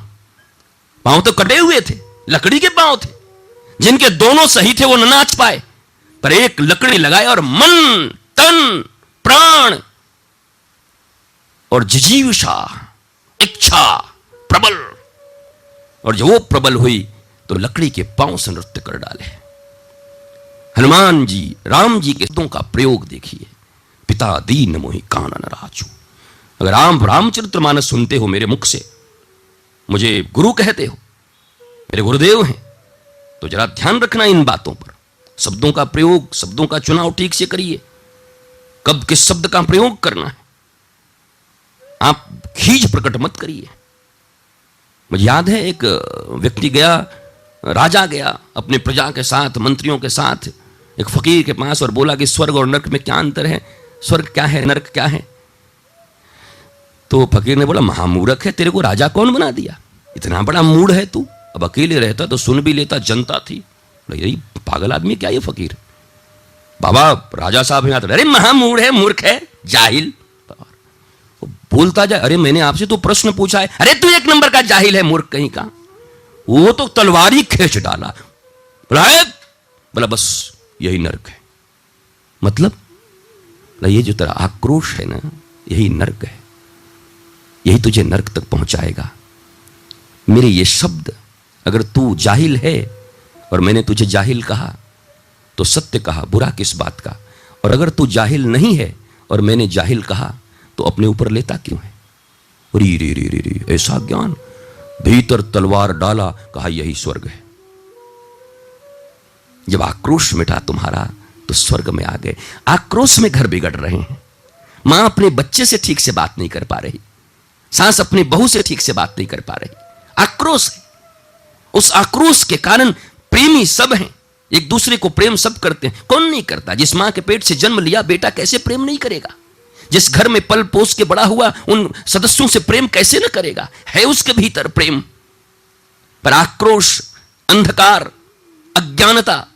पांव तो कटे हुए थे, लकड़ी के पांव थे, जिनके दोनों सही थे वो न नाच पाए, पर एक लकड़ी लगाए और मन, तन, प्राण और जिजीविषा, इच्छा प्रबल, और जब वो प्रबल हुई तो लकड़ी के पांव से नृत्य कर डाले। हनुमान जी, राम जी के शब्दों का प्रयोग देखिए, पिता दीन मोहि कानन राजू। अगर आप रामचरितमानस सुनते हो मेरे मुख से, मुझे गुरु कहते हो, मेरे गुरुदेव हैं, तो जरा ध्यान रखना इन बातों पर। शब्दों का प्रयोग, शब्दों का चुनाव ठीक से करिए, कब किस शब्द का प्रयोग करना है। आप खीज प्रकट मत करिए। मुझे याद है एक व्यक्ति गया, राजा गया अपने प्रजा के साथ, मंत्रियों के साथ एक फकीर के पास, और बोला कि स्वर्ग और नरक में क्या अंतर है, स्वर्ग क्या है, नरक क्या है। तो फकीर ने बोला, महामूर्ख है, तेरे को राजा कौन बना दिया, इतना बड़ा मूड है तू, अब अकेले रहता तो सुन भी लेता, जनता थी। यही पागल आदमी क्या ये फकीर, बाबा राजा साहब यहाँ, अरे महामूड है, मूर्ख है, जाहिल। बोलता जाए, अरे मैंने आपसे तो प्रश्न पूछा है, अरे तू एक नंबर का जाहिल है, मूर्ख कहीं का। वो तो तलवारी खींच डाला, बोला बस यही नरक है। मतलब ये जो तेरा आक्रोश है ना, यही नरक है, यही तुझे नरक तक पहुंचाएगा। मेरे ये शब्द, अगर तू जाहिल है और मैंने तुझे जाहिल कहा तो सत्य कहा, बुरा किस बात का। और अगर तू जाहिल नहीं है और मैंने जाहिल कहा तो अपने ऊपर लेता क्यों है। री री री री री ऐसा ज्ञान, भीतर तलवार डाला, कहा यही स्वर्ग है। जब आक्रोश मिटा तुम्हारा तो स्वर्ग में आ गए। आक्रोश में घर बिगड़ रहे हैं। मां अपने बच्चे से ठीक से बात नहीं कर पा रही, सास अपनी बहू से ठीक से बात नहीं कर पा रही, आक्रोश है। उस आक्रोश के कारण प्रेमी सब हैं, एक दूसरे को प्रेम सब करते हैं। कौन नहीं करता? जिस मां के पेट से जन्म लिया बेटा कैसे प्रेम नहीं करेगा? जिस घर में पल पोस के बड़ा हुआ उन सदस्यों से प्रेम कैसे न करेगा? है उसके भीतर प्रेम। पर आक्रोश, अंधकार, अज्ञानता,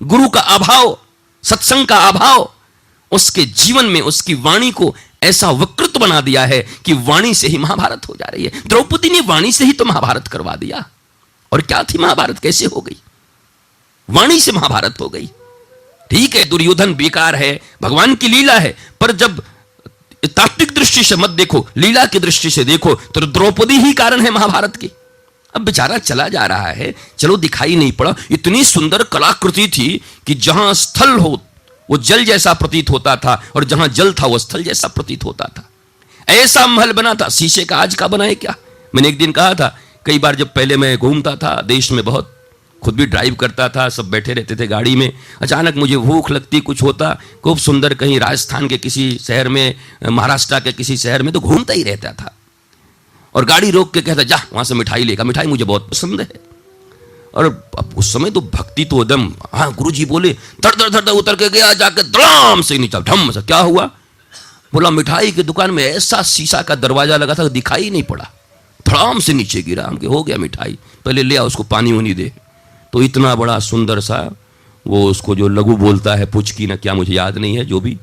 गुरु का अभाव, सत्संग का अभाव उसके जीवन में उसकी वाणी को ऐसा विकृत बना दिया है कि वाणी से ही महाभारत हो जा रही है। द्रौपदी ने वाणी से ही तो महाभारत करवा दिया। और क्या थी महाभारत, कैसे हो गई? वाणी से महाभारत हो गई। ठीक है, दुर्योधन बेकार है, भगवान की लीला है, पर जब तात्विक दृष्टि से मत देखो, लीला की दृष्टि से देखो, तो द्रौपदी ही कारण है महाभारत की। अब बेचारा चला जा रहा है, चलो दिखाई नहीं पड़ा। इतनी सुंदर कलाकृति थी कि जहां स्थल हो वो जल जैसा प्रतीत होता था, और जहां जल था वो स्थल जैसा प्रतीत होता था। ऐसा महल बना था, शीशे का आज का बनाए क्या। मैंने एक दिन कहा था, कई बार जब पहले मैं घूमता था देश में, बहुत खुद भी ड्राइव करता था, सब बैठे रहते थे गाड़ी में, अचानक मुझे भूख लगती, कुछ होता, खूब सुंदर कहीं राजस्थान के किसी शहर में, महाराष्ट्र के किसी शहर में, तो घूमता ही रहता था। और गाड़ी रोक के कहता, जा वहां से मिठाई लेगा, मिठाई मुझे बहुत पसंद है। और अब उस समय तो भक्ति तो एकदम, हाँ गुरुजी बोले, धड़ धड़ धड़ उतर के गया, जाके धड़ाम से नीचे, ढम से। क्या हुआ? बोला मिठाई की दुकान में ऐसा शीशा का दरवाजा लगा था, दिखाई नहीं पड़ा, धड़ाम से नीचे गिरा। हम हो गया मिठाई, पहले ले आ, उसको पानी वानी दे। तो इतना बड़ा सुंदर सा, वो उसको जो लघु बोलता है, पुचकी ना क्या, मुझे याद नहीं है, जो भी,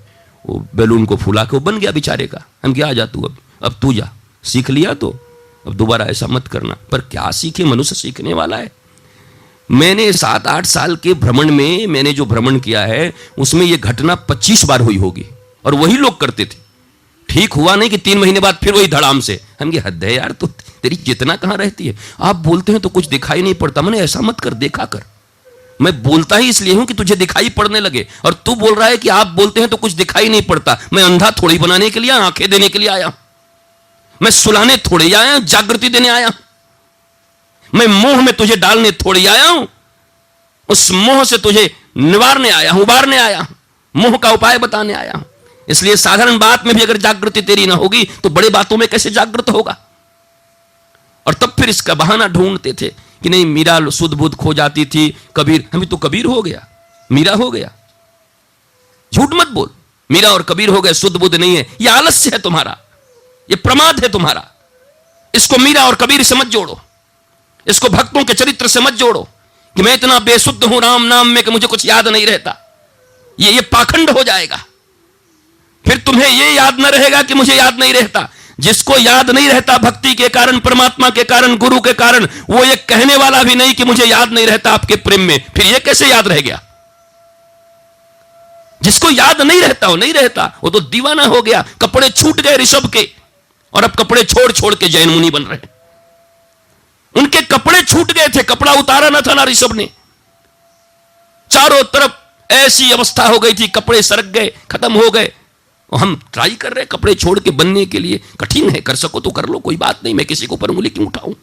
वो बैलून को फुला के वो बन गया बेचारे का। हम क्या, आ जा तू, अब तू जा, सीख लिया तो अब दोबारा ऐसा मत करना। पर क्या सीखे, मनुष्य सीखने वाला है। मैंने 7-8 साल के भ्रमण में, मैंने जो भ्रमण किया है उसमें यह घटना 25 बार हुई होगी, और वही लोग करते थे। ठीक हुआ नहीं कि 3 महीने बाद फिर वही धड़ाम से। हम ये हद है यार, तो तेरी चेतना कहां रहती है। आप बोलते हैं तो कुछ दिखाई नहीं पड़ता, मैंने ऐसा मत कर, देखा कर। मैं बोलता ही इसलिए हूं कि तुझे दिखाई पड़ने लगे, और तू बोल रहा है कि आप बोलते हैं तो कुछ दिखाई नहीं पड़ता। मैं अंधा थोड़ी बनाने के लिए, आंखें देने के लिए आया, मैं सुलाने थोड़ी आया, जागृति देने आया। मैं मोह में तुझे डालने थोड़ी आया हूं, उस मोह से तुझे निवारने आया हूं, उबारने आया हूं, मोह का उपाय बताने आया हूं। इसलिए साधारण बात में भी अगर जागृति तेरी ना होगी तो बड़ी बातों में कैसे जागृत होगा। और तब फिर इसका बहाना ढूंढते थे कि नहीं, मीरा सुध बुध खो जाती थी, कबीर, हमें तो कबीर हो गया, मीरा हो गया। झूठ मत बोल, मीरा और कबीर हो गए, सुध बुध नहीं है। यह आलस्य है तुम्हारा, यह प्रमाद है तुम्हारा। इसको मीरा और कबीर से मत जोड़ो, इसको भक्तों के चरित्र से मत जोड़ो कि मैं इतना बेसुद्ध हूं राम नाम में कि मुझे कुछ याद नहीं रहता। ये पाखंड हो जाएगा। फिर तुम्हें यह याद न रहेगा कि मुझे याद नहीं रहता। जिसको याद नहीं रहता भक्ति के कारण, परमात्मा के कारण, गुरु के कारण, वो ये कहने वाला भी नहीं कि मुझे याद नहीं रहता आपके प्रेम में, फिर ये कैसे याद रह गया। जिसको याद नहीं रहता, वो नहीं रहता, वो तो दीवाना हो गया। कपड़े छूट गए ऋषभ के, और अब कपड़े छोड़ छोड़ के जैन मुनि बन रहे हैं। उनके कपड़े छूट गए थे, कपड़ा उतारा ना था ना ऋषभ ने। चारों तरफ ऐसी अवस्था हो गई थी, कपड़े सरक गए, खत्म हो गए। और हम ट्राई कर रहे कपड़े छोड़ के बनने के लिए। कठिन है, कर सको तो कर लो, कोई बात नहीं, मैं किसी के ऊपर उंगली क्यों उठाऊं,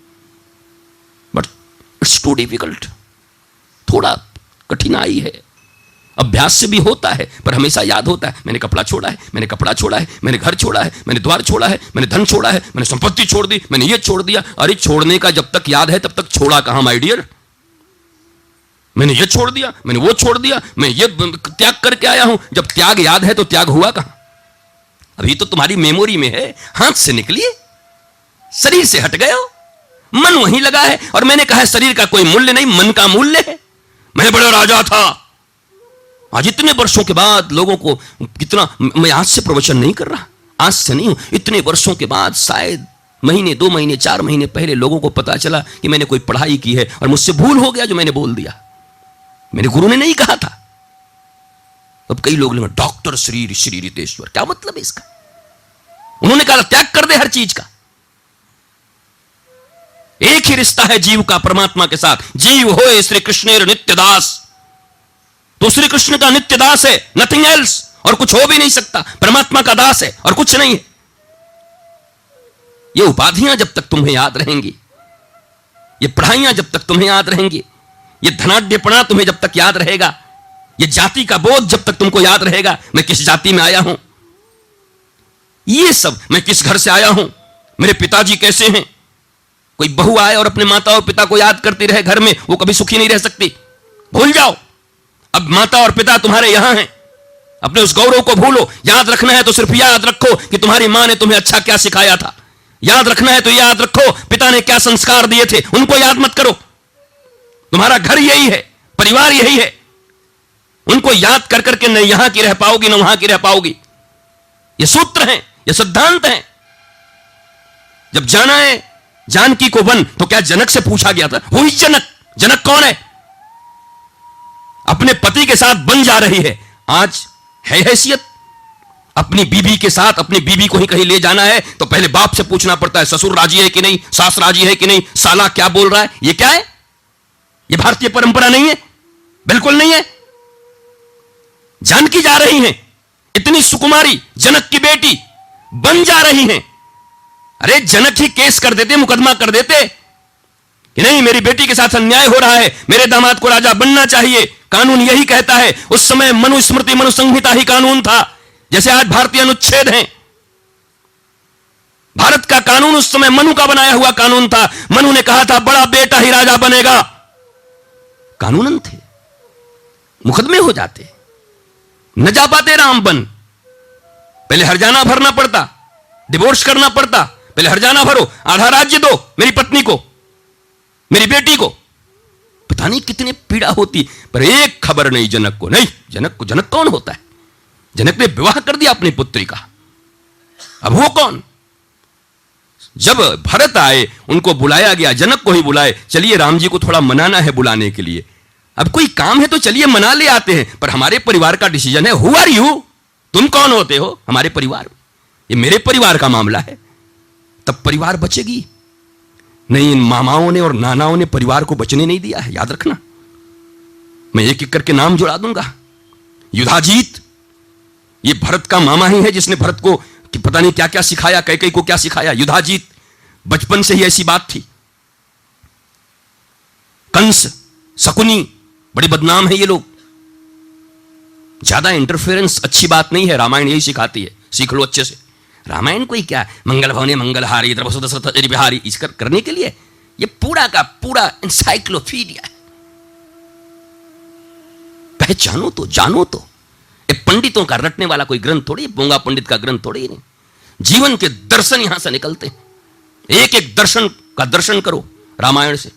बट इट्स टू डिफिकल्ट। थोड़ा कठिनाई है, अभ्यास से भी होता है, पर हमेशा याद होता है, मैंने कपड़ा छोड़ा है, मैंने कपड़ा छोड़ा है, मैंने घर छोड़ा है, मैंने द्वार छोड़ा है, मैंने धन छोड़ा है, मैंने संपत्ति छोड़ दी, मैंने ये छोड़ दिया। अरे छोड़ने का जब तक याद है तब तक छोड़ा कहां माय डियर। मैंने ये छोड़ दिया, मैंने वो छोड़ दिया, मैं ये त्याग करके आया हूं। जब त्याग याद है तो त्याग हुआ कहां? अभी तो तुम्हारी मेमोरी में है, हाथ से निकलिए, शरीर से हट गए हो, मन वहीं लगा है। और मैंने कहा शरीर का कोई मूल्य नहीं, मन का मूल्य है। मैं बड़ा राजा था, आज इतने वर्षों के बाद लोगों को कितना, मैं आज से प्रवचन नहीं कर रहा, आज से नहीं हूं, इतने वर्षों के बाद, शायद महीने 2 महीने 4 महीने पहले लोगों को पता चला कि मैंने कोई पढ़ाई की है और मुझसे भूल हो गया जो मैंने बोल दिया, मेरे गुरु ने नहीं कहा था। अब कई लोग डॉक्टर श्री रितेश्वर, क्या मतलब है इसका? उन्होंने कहा त्याग कर दे हर चीज का। एक ही रिश्ता है जीव का परमात्मा के साथ, जीव होए श्री कृष्णेर नित्य दास। तो श्री कृष्ण का नित्य दास है, नथिंग एल्स, और कुछ हो भी नहीं सकता। परमात्मा का दास है और कुछ नहीं है। ये उपाधियां जब तक तुम्हें याद रहेंगी, ये पढ़ाइयां जब तक तुम्हें याद रहेंगी, ये धनाढ्यपना तुम्हें जब तक याद रहेगा, ये जाति का बोध जब तक तुमको याद रहेगा, मैं किस जाति में आया हूं, ये सब, मैं किस घर से आया हूं, मेरे पिताजी कैसे हैं। कोई बहू आए और अपने माता और पिता को याद करती रहे घर में, वो कभी सुखी नहीं रह सकती। भूल जाओ, अब माता और पिता तुम्हारे यहां हैं, अपने उस गौरव को भूलो। याद रखना है तो सिर्फ याद रखो कि तुम्हारी मां ने तुम्हें अच्छा क्या सिखाया था। याद रखना है तो याद रखो पिता ने क्या संस्कार दिए थे, उनको याद मत करो। तुम्हारा घर यही है, परिवार यही है, उनको याद कर करके न यहां की रह पाओगी न वहां की रह पाओगी। ये सूत्र हैं, ये सिद्धांत हैं। जब जाना है जानकी को वन, तो क्या जनक से पूछा गया था? हुई जनक, जनक कौन है? अपने पति के साथ बन जा रही है, आज है हैसियत, अपनी बीबी के साथ अपनी बीबी को ही कहीं ले जाना है तो पहले बाप से पूछना पड़ता है, ससुर राजी है कि नहीं, सास राजी है कि नहीं, साला क्या बोल रहा है। ये क्या है? ये भारतीय परंपरा नहीं है, बिल्कुल नहीं है। जानकी जा रही हैं, इतनी सुकुमारी, जनक की बेटी बन जा रही हैं। अरे जनक ही केस कर देते, मुकदमा कर देते कि नहीं मेरी बेटी के साथ अन्याय हो रहा है, मेरे दामाद को राजा बनना चाहिए। कानून यही कहता है। उस समय मनुस्मृति मनुसंहिता ही कानून था, जैसे आज भारतीय अनुच्छेद हैं। भारत का कानून उस समय मनु का बनाया हुआ कानून था। मनु ने कहा था बड़ा बेटा ही राजा बनेगा। कानूनन थे, मुकदमे हो जाते, न जा पाते राम बन। पहले हरजाना भरना पड़ता, डिवोर्स करना पड़ता। पहले हरजाना भरो, आधा राज्य दो मेरी पत्नी को, मेरी बेटी को। पता नहीं कितनी पीड़ा होती, पर एक खबर नहीं जनक को। नहीं, जनक कौन होता है? जनक ने विवाह कर दिया अपनी पुत्री का। अब वो कौन? जब भरत आए उनको बुलाया गया, जनक को ही बुलाए, चलिए राम जी को थोड़ा मनाना है बुलाने के लिए। अब कोई काम है तो चलिए मना ले आते हैं, पर हमारे परिवार का डिसीजन है। Who are you? तुम कौन होते हो हमारे परिवार में? ये मेरे परिवार का मामला है। तब परिवार बचेगी। नहीं, इन मामाओं ने और नानाओं ने परिवार को बचने नहीं दिया है, याद रखना। मैं एक एक करके नाम जुड़ा दूंगा। युधाजीत, ये भरत का मामा ही है जिसने भरत को कि पता नहीं क्या क्या सिखाया, कैकेयी को क्या सिखाया। युधाजीत, बचपन से ही ऐसी बात थी। कंस, शकुनी, बड़े बदनाम है ये लोग। ज्यादा इंटरफेरेंस अच्छी बात नहीं है, रामायण यही सिखाती है। सीख लो अच्छे से। रामायण कोई क्या मंगल भवने मंगलहारी द्रवसु दशरथ बिहारी इस करने के लिए, ये पूरा का पूरा इंसाइक्लोपीडिया है। पहचानो तो, जानो तो। ये पंडितों का रटने वाला कोई ग्रंथ थोड़ी, बोंगा पंडित का ग्रंथ थोड़ी नहीं। जीवन के दर्शन यहां से निकलते हैं। एक एक दर्शन का दर्शन करो रामायण से,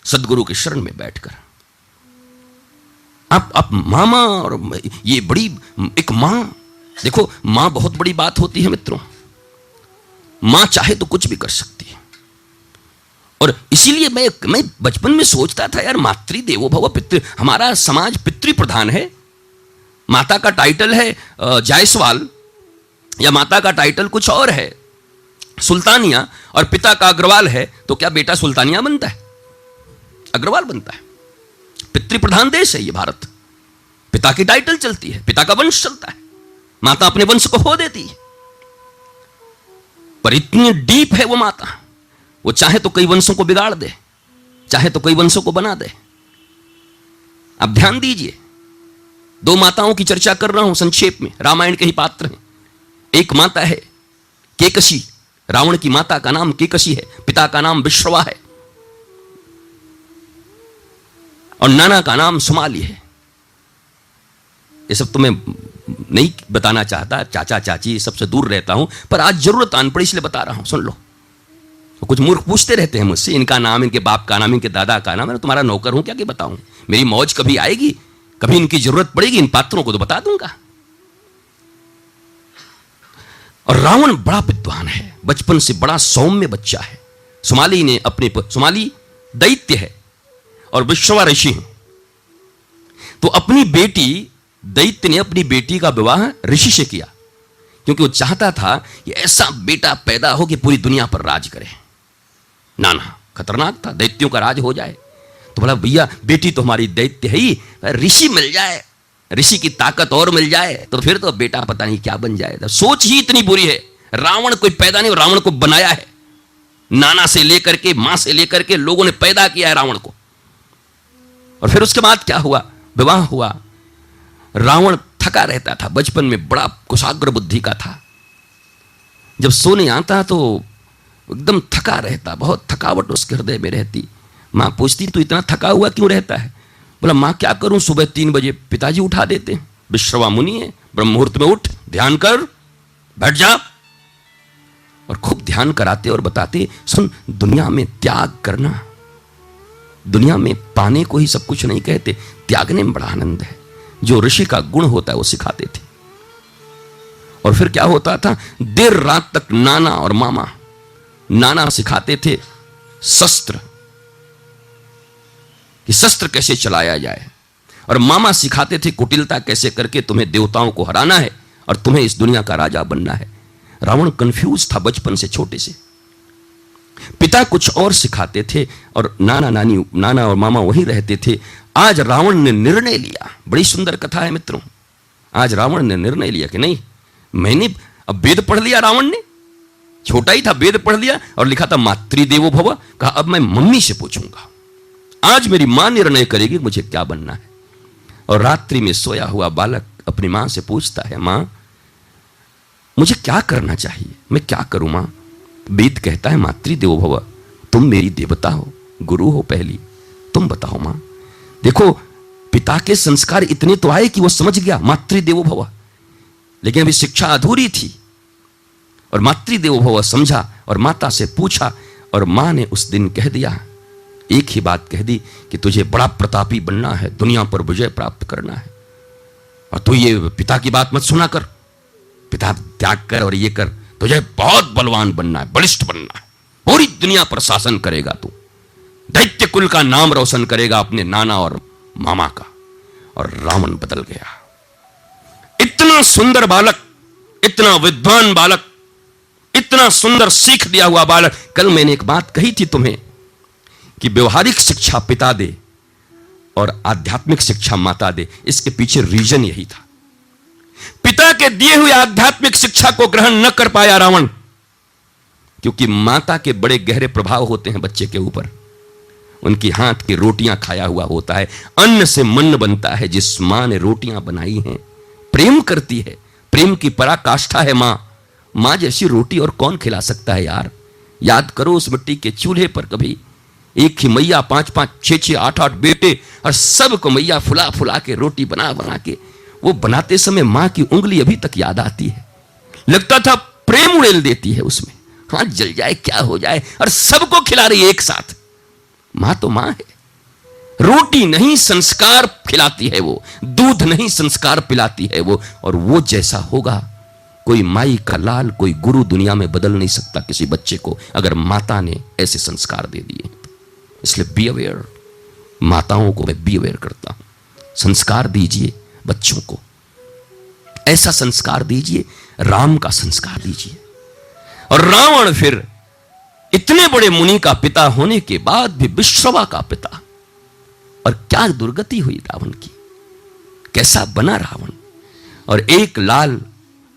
सदगुरु के शरण में बैठकर। आप मामा, और ये बड़ी एक मां, देखो मां बहुत बड़ी बात होती है मित्रों। मां चाहे तो कुछ भी कर सकती है। और इसीलिए मैं बचपन में सोचता था यार, मातृदेवो भव, पितृ, हमारा समाज पितृ प्रधान है। माता का टाइटल है जायसवाल, या माता का टाइटल कुछ और है सुल्तानिया, और पिता का अग्रवाल है, तो क्या बेटा सुल्तानिया बनता है? अग्रवाल बनता है। पितृ प्रधान देश है ये भारत। पिता की टाइटल चलती है, पिता का वंश चलता है, माता अपने वंश को खो देती है। पर इतनी डीप है वो माता, वो चाहे तो कई वंशों को बिगाड़ दे, चाहे तो कई वंशों को बना दे। अब ध्यान दीजिए, दो माताओं की चर्चा कर रहा हूं संक्षेप में, रामायण के ही पात्र हैं। एक माता है केकसी, रावण की माता का नाम केकसी है, पिता का नाम विश्रवा है, और नाना का नाम सुमाली है। ये सब तो मैं नहीं बताना चाहता, चाचा चाची सबसे दूर रहता हूं, पर आज जरूरत आन पड़ी इसलिए बता रहा हूं, सुन लो। तो कुछ मूर्ख पूछते रहते हैं मुझसे, इनका नाम, इनके बाप का नाम, इनके दादा का नाम। मैं तुम्हारा नौकर हूं क्या कि बताऊं? मेरी मौज कभी आएगी, कभी इनकी जरूरत पड़ेगी, इन पात्रों को तो बता दूंगा। और रावण बड़ा विद्वान है, बचपन से बड़ा सौम्य बच्चा है। सुमाली ने अपने, सुमाली दैत्य है और विश्रवा ऋषि हैं। तो अपनी बेटी, दैत्य ने अपनी बेटी का विवाह ऋषि से किया, क्योंकि वो चाहता था कि ऐसा बेटा पैदा हो कि पूरी दुनिया पर राज करे। नाना खतरनाक था, दैत्यों का राज हो जाए। तो बोला भैया बेटी तो हमारी दैत्य है ही, ऋषि मिल जाए, ऋषि की ताकत और मिल जाए तो फिर तो बेटा पता नहीं क्या बन जाए। सोच ही इतनी बुरी है। रावण कोई पैदा नहीं, रावण को बनाया है। नाना से लेकर के, मां से लेकर के लोगों ने पैदा किया है रावण को। और फिर उसके बाद क्या हुआ? विवाह हुआ। रावण थका रहता था, बचपन में बड़ा कुशाग्र बुद्धि का था। जब सोने आता तो एकदम थका रहता, बहुत थकावट उसके हृदय में रहती। मां पूछती तू इतना थका हुआ क्यों रहता है? बोला मां क्या करूं, सुबह 3 बजे पिताजी उठा देते हैं, विश्रवा मुनि है, ब्रह्म मुहूर्त में उठ, ध्यान कर, बैठ जा। और खूब ध्यान कराते और बताते, सुन दुनिया में त्याग करना, दुनिया में पाने को ही सब कुछ नहीं कहते, त्यागने में बड़ा आनंद है। जो ऋषि का गुण होता है वो सिखाते थे। और फिर क्या होता था, देर रात तक नाना और मामा, नाना सिखाते थे शस्त्र, कि शस्त्र कैसे चलाया जाए, और मामा सिखाते थे कुटिलता कैसे करके तुम्हें देवताओं को हराना है और तुम्हें इस दुनिया का राजा बनना है। रावण कंफ्यूज था बचपन से, छोटे से। पिता कुछ और सिखाते थे और नाना और मामा वहीं रहते थे। आज रावण ने निर्णय लिया, बड़ी सुंदर कथा है मित्रों। आज रावण ने निर्णय लिया कि नहीं, मैंने अब वेद पढ़ लिया। रावण ने छोटा ही था, वेद पढ़ लिया और लिखा था मातृदेवो भव। कहा अब मैं मम्मी से पूछूंगा, आज मेरी मां निर्णय करेगी मुझे क्या बनना है। और रात्रि में सोया हुआ बालक अपनी मां से पूछता है, मां मुझे क्या करना चाहिए, मैं क्या करूं मां। वेद कहता है मातृदेवो भव, तुम मेरी देवता हो, गुरु हो पहली, तुम बताओ मां। देखो पिता के संस्कार इतने तो आए कि वो समझ गया मातृदेवो भव, लेकिन अभी शिक्षा अधूरी थी। और मातृदेवो भव समझा और माता से पूछा और मां ने उस दिन कह दिया, एक ही बात कह दी कि तुझे बड़ा प्रतापी बनना है, दुनिया पर विजय प्राप्त करना है, और तू ये पिता की बात मत सुना कर, पिता त्याग कर और ये कर, तुझे बहुत बलवान बनना है, बलिष्ठ बनना है, पूरी दुनिया पर शासन करेगा, तू दैत्य कुल का नाम रोशन करेगा, अपने नाना और मामा का। और रावण बदल गया। इतना सुंदर बालक, इतना विद्वान बालक, इतना सुंदर सीख दिया हुआ बालक। कल मैंने एक बात कही थी तुम्हें कि व्यवहारिक शिक्षा पिता दे और आध्यात्मिक शिक्षा माता दे, इसके पीछे रीजन यही था। पिता के दिए हुए आध्यात्मिक शिक्षा को ग्रहण न कर पाया रावण, क्योंकि माता के बड़े गहरे प्रभाव होते हैं बच्चे के ऊपर। उनकी हाथ की रोटियां खाया हुआ होता है, अन्न से मन बनता है। जिस मां ने रोटियां बनाई हैं, प्रेम करती है, प्रेम की पराकाष्ठा है मां। मां जैसी रोटी और कौन खिला सकता है यार। याद करो उस मिट्टी के चूल्हे पर कभी एक ही मैया 5-5, 6-6, 8-8 बेटे, और सबको मैया फुला फुला के रोटी बना बना के, वो बनाते समय मां की उंगली अभी तक याद आती है। लगता था प्रेम उड़ेल देती है उसमें, हाथ जल जाए क्या हो जाए, और सबको खिला रही है एक साथ। मां तो मां है, रोटी नहीं संस्कार खिलाती है वो, दूध नहीं संस्कार पिलाती है वो। और वो जैसा होगा, कोई माई का लाल, कोई गुरु दुनिया में बदल नहीं सकता किसी बच्चे को, अगर माता ने ऐसे संस्कार दे दिए। इसलिए बी अवेयर, माताओं को मैं बी अवेयर करता हूं। संस्कार दीजिए बच्चों को, ऐसा संस्कार दीजिए, राम का संस्कार दीजिए। और रावण फिर इतने बड़े मुनि का पिता होने के बाद भी विश्रवा का पिता, और क्या दुर्गति हुई रावण की, कैसा बना रावण। और एक लाल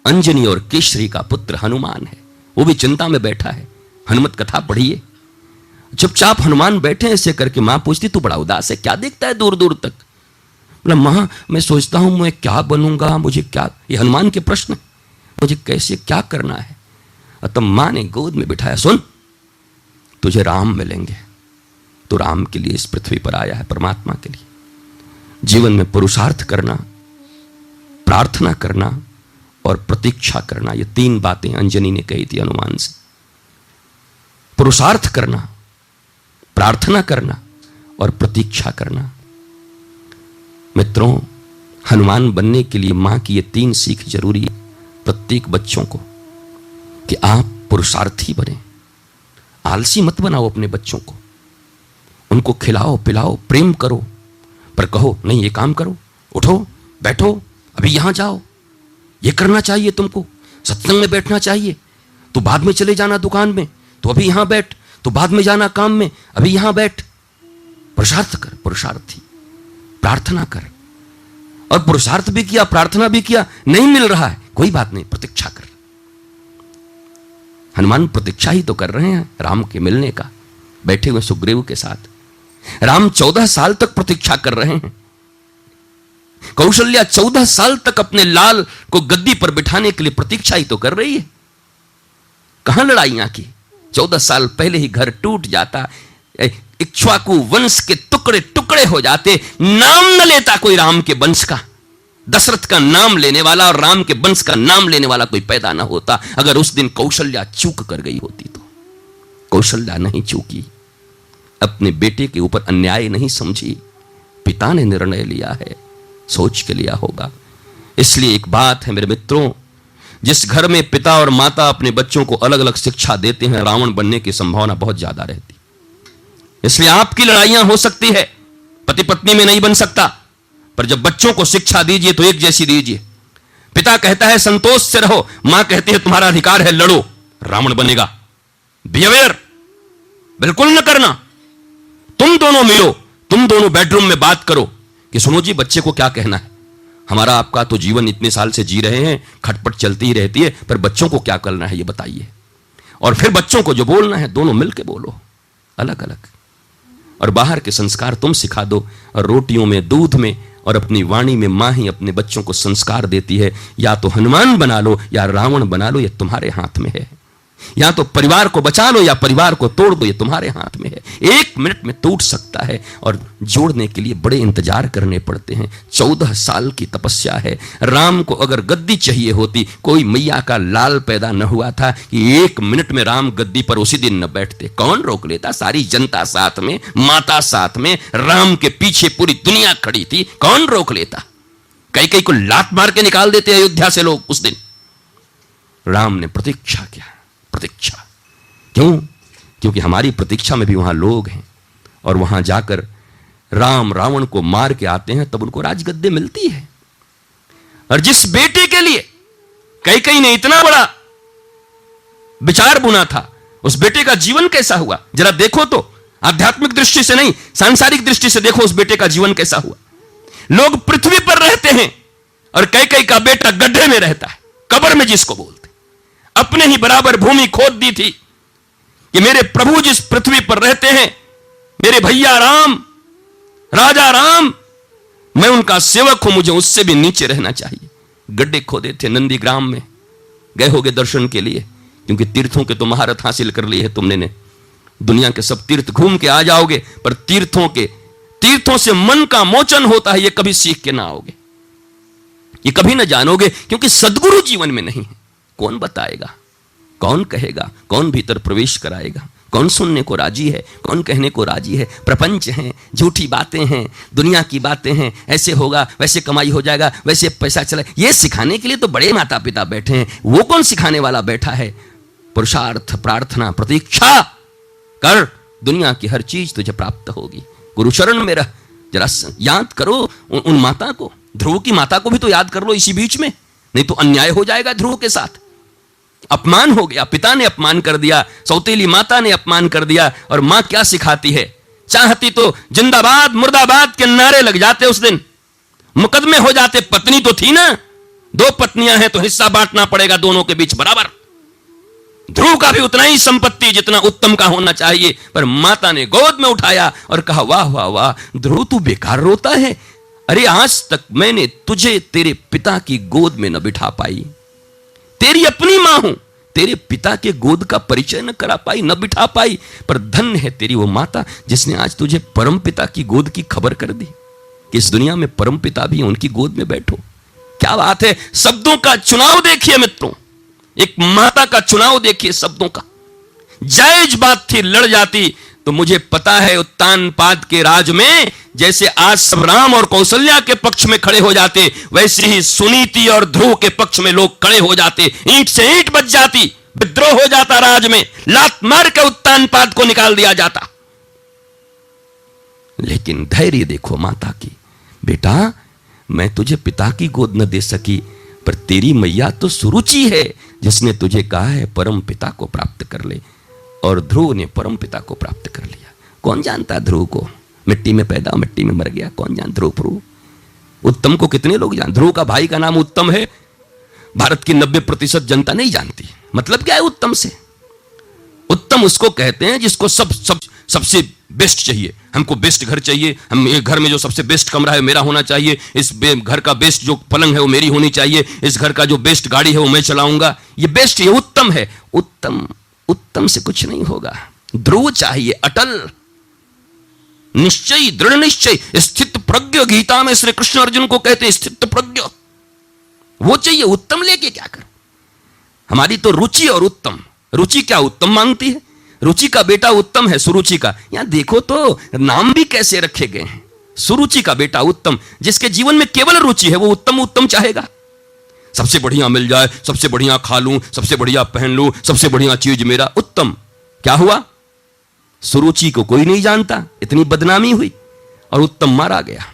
अंजनी और केशरी का पुत्र हनुमान है, वो भी चिंता में बैठा है। हनुमत कथा पढ़िए, चुपचाप हनुमान बैठे ऐसे करके मां पूछती, तू बड़ा उदास है, क्या देखता है दूर दूर तक। बोला मां मैं सोचता हूं मैं क्या बनूंगा, मुझे क्या, ये हनुमान के प्रश्न, मुझे कैसे क्या करना है। और तब मां ने गोद में बिठाया, सुन तुझे राम मिलेंगे, तो राम के लिए इस पृथ्वी पर आया है, परमात्मा के लिए। जीवन में पुरुषार्थ करना, प्रार्थना करना और प्रतीक्षा करना, ये 3 बातें अंजनी ने कही थी हनुमान से। पुरुषार्थ करना, प्रार्थना करना और प्रतीक्षा करना। मित्रों, हनुमान बनने के लिए मां की ये 3 सीख जरूरी है प्रत्येक बच्चों को, कि आप पुरुषार्थी बने, आलसी मत बनाओ अपने बच्चों को। उनको खिलाओ पिलाओ, प्रेम करो, पर कहो नहीं ये काम करो, उठो बैठो, अभी यहां जाओ, ये करना चाहिए तुमको, सत्संग में बैठना चाहिए, तो बाद में चले जाना दुकान में, तो अभी यहां बैठ, तो बाद में जाना काम में, अभी यहां बैठ। पुरुषार्थ कर, पुरुषार्थी, प्रार्थना कर। और पुरुषार्थ भी किया, प्रार्थना भी किया, नहीं मिल रहा है, कोई बात नहीं, प्रतीक्षा कर। हनुमान प्रतीक्षा ही तो कर रहे हैं राम के मिलने का, बैठे हुए सुग्रीव के साथ। राम 14 साल तक प्रतीक्षा कर रहे हैं। कौशल्या 14 साल तक अपने लाल को गद्दी पर बिठाने के लिए प्रतीक्षा ही तो कर रही है। कहां लड़ाइयां की, 14 साल पहले ही घर टूट जाता, इक्ष्वाकु वंश के टुकड़े टुकड़े हो जाते, नाम न लेता कोई राम के वंश का, दशरथ का नाम लेने वाला और राम के वंश का नाम लेने वाला कोई पैदा ना होता। अगर उस दिन कौशल्या चूक कर गई होती तो। कौशल्या नहीं चूकी, अपने बेटे के ऊपर अन्याय नहीं समझी, पिता ने निर्णय लिया है, सोच के लिया होगा। इसलिए एक बात है मेरे मित्रों, जिस घर में पिता और माता अपने बच्चों को अलग अलग शिक्षा देते हैं, रावण बनने की संभावना बहुत ज्यादा रहती। इसलिए आपकी लड़ाइयां हो सकती है, पति पत्नी में नहीं बन सकता, पर जब बच्चों को शिक्षा दीजिए तो एक जैसी दीजिए। पिता कहता है संतोष से रहो, मां कहती है तुम्हारा अधिकार है लड़ो, रावण बनेगा। बी अवेयर, बिल्कुल न करना। तुम दोनों मिलो, तुम दोनों बेडरूम में बात करो कि सुनो जी बच्चे को क्या कहना है, हमारा आपका तो जीवन इतने साल से जी रहे हैं, खटपट चलती ही रहती है, पर बच्चों को क्या करना है ये बताइए। और फिर बच्चों को जो बोलना है दोनों मिलकर बोलो, अलग अलग। और बाहर के संस्कार तुम सिखा दो, और रोटियों में, दूध में और अपनी वाणी में मां ही अपने बच्चों को संस्कार देती है। या तो हनुमान बना लो या रावण बना लो, ये तुम्हारे हाथ में है। या तो परिवार को बचा लो या परिवार को तोड़ दो, ये तुम्हारे हाथ में है। 1 मिनट में टूट सकता है और जोड़ने के लिए बड़े इंतजार करने पड़ते हैं। 14 साल की तपस्या है। राम को अगर गद्दी चाहिए होती, कोई मैया का लाल पैदा न हुआ था कि 1 मिनट में राम गद्दी पर उसी दिन न बैठते। कौन रोक लेता? सारी जनता साथ में, माता साथ में, राम के पीछे पूरी दुनिया खड़ी थी, कौन रोक लेता? कई को लात मार के निकाल देते अयोध्या से लोग उस दिन। राम ने प्रतीक्षा किया, प्रतीक्षा। क्यों? क्योंकि हमारी प्रतीक्षा में भी वहां लोग हैं, और वहां जाकर राम रावण को मार के आते हैं, तब उनको राजगद्दी मिलती है। और जिस बेटे के लिए कई ने इतना बड़ा विचार बुना था, उस बेटे का जीवन कैसा हुआ जरा देखो तो। आध्यात्मिक दृष्टि से नहीं, सांसारिक दृष्टि से देखो उस बेटे का जीवन कैसा हुआ। लोग पृथ्वी पर रहते हैं और कई का बेटा गड्ढे में रहता है, कब्र में जिसको बोलते। अपने ही बराबर भूमि खोद दी थी कि मेरे प्रभु जिस पृथ्वी पर रहते हैं, मेरे भैया राम, राजा राम, मैं उनका सेवक हूं, मुझे उससे भी नीचे रहना चाहिए। गड्ढे खोदे थे नंदीग्राम में। गए होगे दर्शन के लिए, क्योंकि तीर्थों के तो महारत हासिल कर ली है तुमने ने। दुनिया के सब तीर्थ घूम के आ जाओगे, पर तीर्थों से मन का मोचन होता है, ये कभी सीख के ना आओगे, ये कभी ना जानोगे, क्योंकि सद्गुरु जीवन में नहीं है। कौन बताएगा, कौन कहेगा, कौन भीतर प्रवेश कराएगा, कौन सुनने को राजी है, कौन कहने को राजी है? प्रपंच है, झूठी बातें हैं, दुनिया की बातें हैं, ऐसे होगा, वैसे कमाई हो जाएगा, वैसे पैसा चला। ये सिखाने के लिए तो बड़े माता पिता बैठे हैं, वो कौन सिखाने वाला बैठा है? पुरुषार्थ, प्रार्थना, प्रतीक्षा कर, दुनिया की हर चीज तुझे प्राप्त होगी। गुरुचरण में रह, जरा याद करो उन माता को, ध्रुव की माता को भी तो याद कर लो इसी बीच में, नहीं तो अन्याय हो जाएगा ध्रुव के साथ। अपमान हो गया, पिता ने अपमान कर दिया, सौतेली माता ने अपमान कर दिया। और मां क्या सिखाती है? चाहती तो जिंदाबाद मुर्दाबाद के नारे लग जाते, उस दिन मुकदमे हो जाते। पत्नी तो थी ना, 2 पत्नियां हैं तो हिस्सा बांटना पड़ेगा दोनों के बीच बराबर। ध्रुव का भी उतना ही संपत्ति जितना उत्तम का होना चाहिए, पर माता ने गोद में उठाया और कहा वाह वाह वाह ध्रुव, तू बेकार रोता है। अरे आज तक मैंने तुझे तेरे पिता की गोद में न बिठा पाई, तेरी अपनी मां हूं, तेरे पिता के गोद का परिचय न करा पाई, न बिठा पाई, पर धन्य है तेरी वो माता जिसने आज तुझे परम पिता की गोद की खबर कर दी कि इस दुनिया में परम पिता भी हैं, उनकी गोद में बैठो। क्या बात है! शब्दों का चुनाव देखिए मित्रों, एक माता का चुनाव देखिए शब्दों का। जायज बात थी, लड़ जाती तो मुझे पता है उत्तानपाद के राज में जैसे आज सब राम और कौशल्या के पक्ष में खड़े हो जाते, वैसे ही सुनीति और ध्रुव के पक्ष में लोग खड़े हो जाते। ईंट से ईंट बच जाती, विद्रोह हो जाता, राज में लात मार के उत्तानपाद को निकाल दिया जाता। लेकिन धैर्य देखो माता की, बेटा मैं तुझे पिता की गोद न दे सकी, पर तेरी मैया तो सुरुचि है जिसने तुझे कहा है परम पिता को प्राप्त कर ले। और ध्रुव ने परम पिता को प्राप्त कर लिया। कौन जानता ध्रुव को? मिट्टी में पैदा, मिट्टी में मर गया। कौन जान ध्रुव? उत्तम को कितने लोग जान? ध्रुव का भाई का नाम उत्तम है, भारत की 90% जनता नहीं जानती। मतलब क्या है उत्तम से? उत्तम उसको कहते हैं जिसको सबसे बेस्ट चाहिए। हमको बेस्ट घर चाहिए, हम एक घर में जो सबसे बेस्ट कमरा है मेरा होना चाहिए, इस घर का बेस्ट जो पलंग है वो मेरी होनी चाहिए, इस घर का जो बेस्ट गाड़ी है वो मैं चलाऊंगा। ये बेस्ट, ये उत्तम है। उत्तम से कुछ नहीं होगा। ध्रुव चाहिए अटल, निश्चय, दृढ़ निश्चय, स्थित प्रज्ञ। गीता में श्री कृष्ण अर्जुन को कहते हैं स्थित प्रज्ञ, वो चाहिए। उत्तम लेके क्या कर? हमारी तो रुचि और उत्तम। रुचि क्या उत्तम मांगती है? रुचि का बेटा उत्तम है, सुरुचि का। यहां देखो तो नाम भी कैसे रखे गए हैं। सुरुचि का बेटा उत्तम, जिसके जीवन में केवल रुचि है वो उत्तम चाहेगा। सबसे बढ़िया मिल जाए, सबसे बढ़िया खा लूं, सबसे बढ़िया पहन लूं, सबसे बढ़िया चीज मेरा। उत्तम क्या हुआ? सुरुचि को कोई नहीं जानता, इतनी बदनामी हुई और उत्तम मारा गया।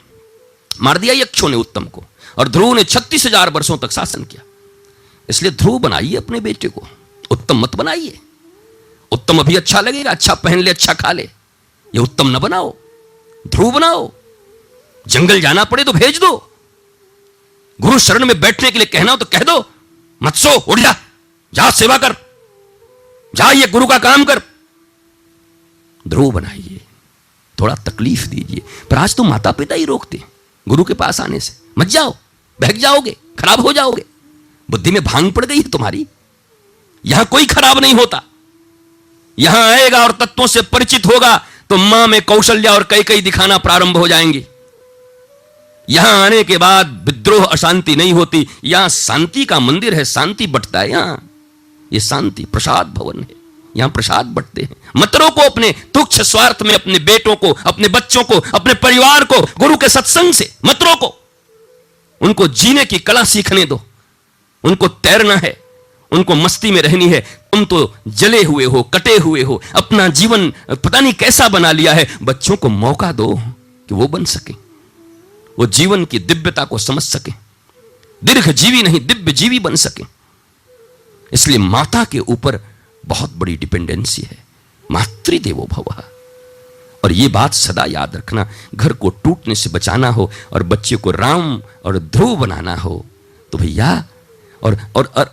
मार दिया यक्षों ने उत्तम को। और ध्रुव ने 36,000 वर्षों तक शासन किया। इसलिए ध्रुव बनाइए अपने बेटे को, उत्तम मत बनाइए। उत्तम अभी अच्छा लगेगा, अच्छा पहन ले, अच्छा खा ले, ये उत्तम न बनाओ, ध्रुव बनाओ। जंगल जाना पड़े तो भेज दो, गुरु शरण में बैठने के लिए कहना हो तो कह दो, मत सो, उठ जा, जा सेवा कर, जा ये गुरु का काम कर। ध्रुव बनाइए, थोड़ा तकलीफ दीजिए। पर आज तो माता पिता ही रोकते हैं गुरु के पास आने से। मत जाओ, बहक जाओगे, खराब हो जाओगे, बुद्धि में भांग पड़ गई है तुम्हारी। यहां कोई खराब नहीं होता, यहां आएगा और तत्वों से परिचित होगा तो मां में कौशल्या और कई दिखाना प्रारंभ हो जाएंगे। यहां आने के बाद विद्रोह अशांति नहीं होती, यहां शांति का मंदिर है, शांति बंटता है। यहां ये शांति प्रसाद भवन है, यहां प्रसाद बंटते हैं। मत रोको अपने तुच्छ स्वार्थ में अपने बेटों को, अपने बच्चों को, अपने परिवार को गुरु के सत्संग से मत रोको। उनको जीने की कला सीखने दो, उनको तैरना है, उनको मस्ती में रहनी है। तुम तो जले हुए हो, कटे हुए हो, अपना जीवन पता नहीं कैसा बना लिया है। बच्चों को मौका दो कि वो बन सके, वो जीवन की दिव्यता को समझ सके, दीर्घ जीवी नहीं दिव्य जीवी बन सके। इसलिए माता के ऊपर बहुत बड़ी डिपेंडेंसी है, मातृदेवो भवः। और ये बात सदा याद रखना, घर को टूटने से बचाना हो और बच्चे को राम और ध्रुव बनाना हो तो भैया और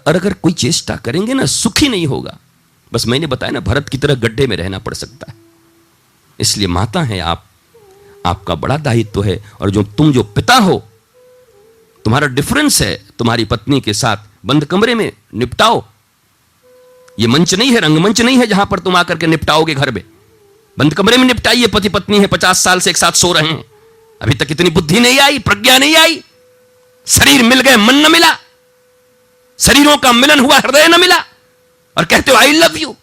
अगर कोई चेष्टा करेंगे ना, सुखी नहीं होगा। बस मैंने बताया ना, भरत की तरह गड्ढे में रहना पड़ सकता है। इसलिए माता है आप, आपका बड़ा दायित्व है। और जो तुम जो पिता हो, तुम्हारा डिफरेंस है तुम्हारी पत्नी के साथ, बंद कमरे में निपटाओ। ये मंच नहीं है, रंगमंच नहीं है जहां पर तुम आकर के निपटाओगे घर में। बंद कमरे में निपटाइए। पति पत्नी है, 50 साल से एक साथ सो रहे हैं, अभी तक इतनी बुद्धि नहीं आई, प्रज्ञा नहीं आई, शरीर मिल गए, मन न मिला, शरीरों का मिलन हुआ, हृदय न मिला, और कहते हो आई लव यू,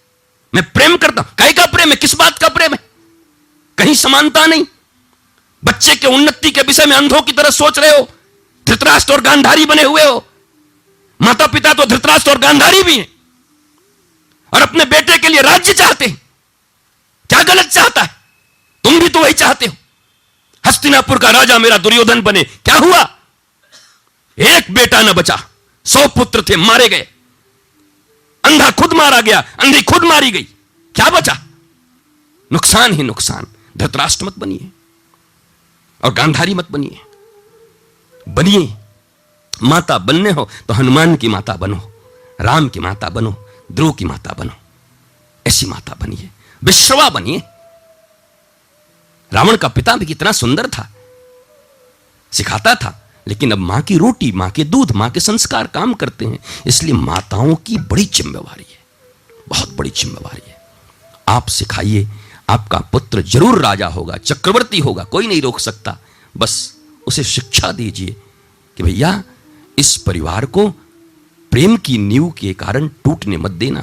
मैं प्रेम करता हूं। काहे का प्रेम है, किस बात का प्रेम है? कहीं समानता नहीं। बच्चे के उन्नति के विषय में अंधों की तरह सोच रहे हो, धृतराष्ट्र और गांधारी बने हुए हो। माता पिता तो धृतराष्ट्र और गांधारी भी हैं, और अपने बेटे के लिए राज्य चाहते हैं। क्या गलत चाहता है? तुम भी तो वही चाहते हो। हस्तिनापुर का राजा मेरा दुर्योधन बने, क्या हुआ? एक बेटा न बचा, 100 पुत्र थे, मारे गए। अंधा खुद मारा गया, अंधी खुद मारी गई, क्या बचा? नुकसान ही नुकसान। धृतराष्ट्र मत बनिए और गांधारी मत बनिए। बनिए, माता बनने हो तो हनुमान की माता बनो, राम की माता बनो, ध्रुव की माता बनो। ऐसी माता बनिए, विश्रवा बनिए। रावण का पिता भी कितना सुंदर था, सिखाता था, लेकिन अब मां की रोटी, मां के दूध, मां के संस्कार काम करते हैं। इसलिए माताओं की बड़ी जिम्मेवारी है, बहुत बड़ी जिम्मेवारी है। आप सिखाइए, आपका पुत्र जरूर राजा होगा, चक्रवर्ती होगा, कोई नहीं रोक सकता। बस उसे शिक्षा दीजिए कि भैया इस परिवार को प्रेम की नींव के कारण टूटने मत देना,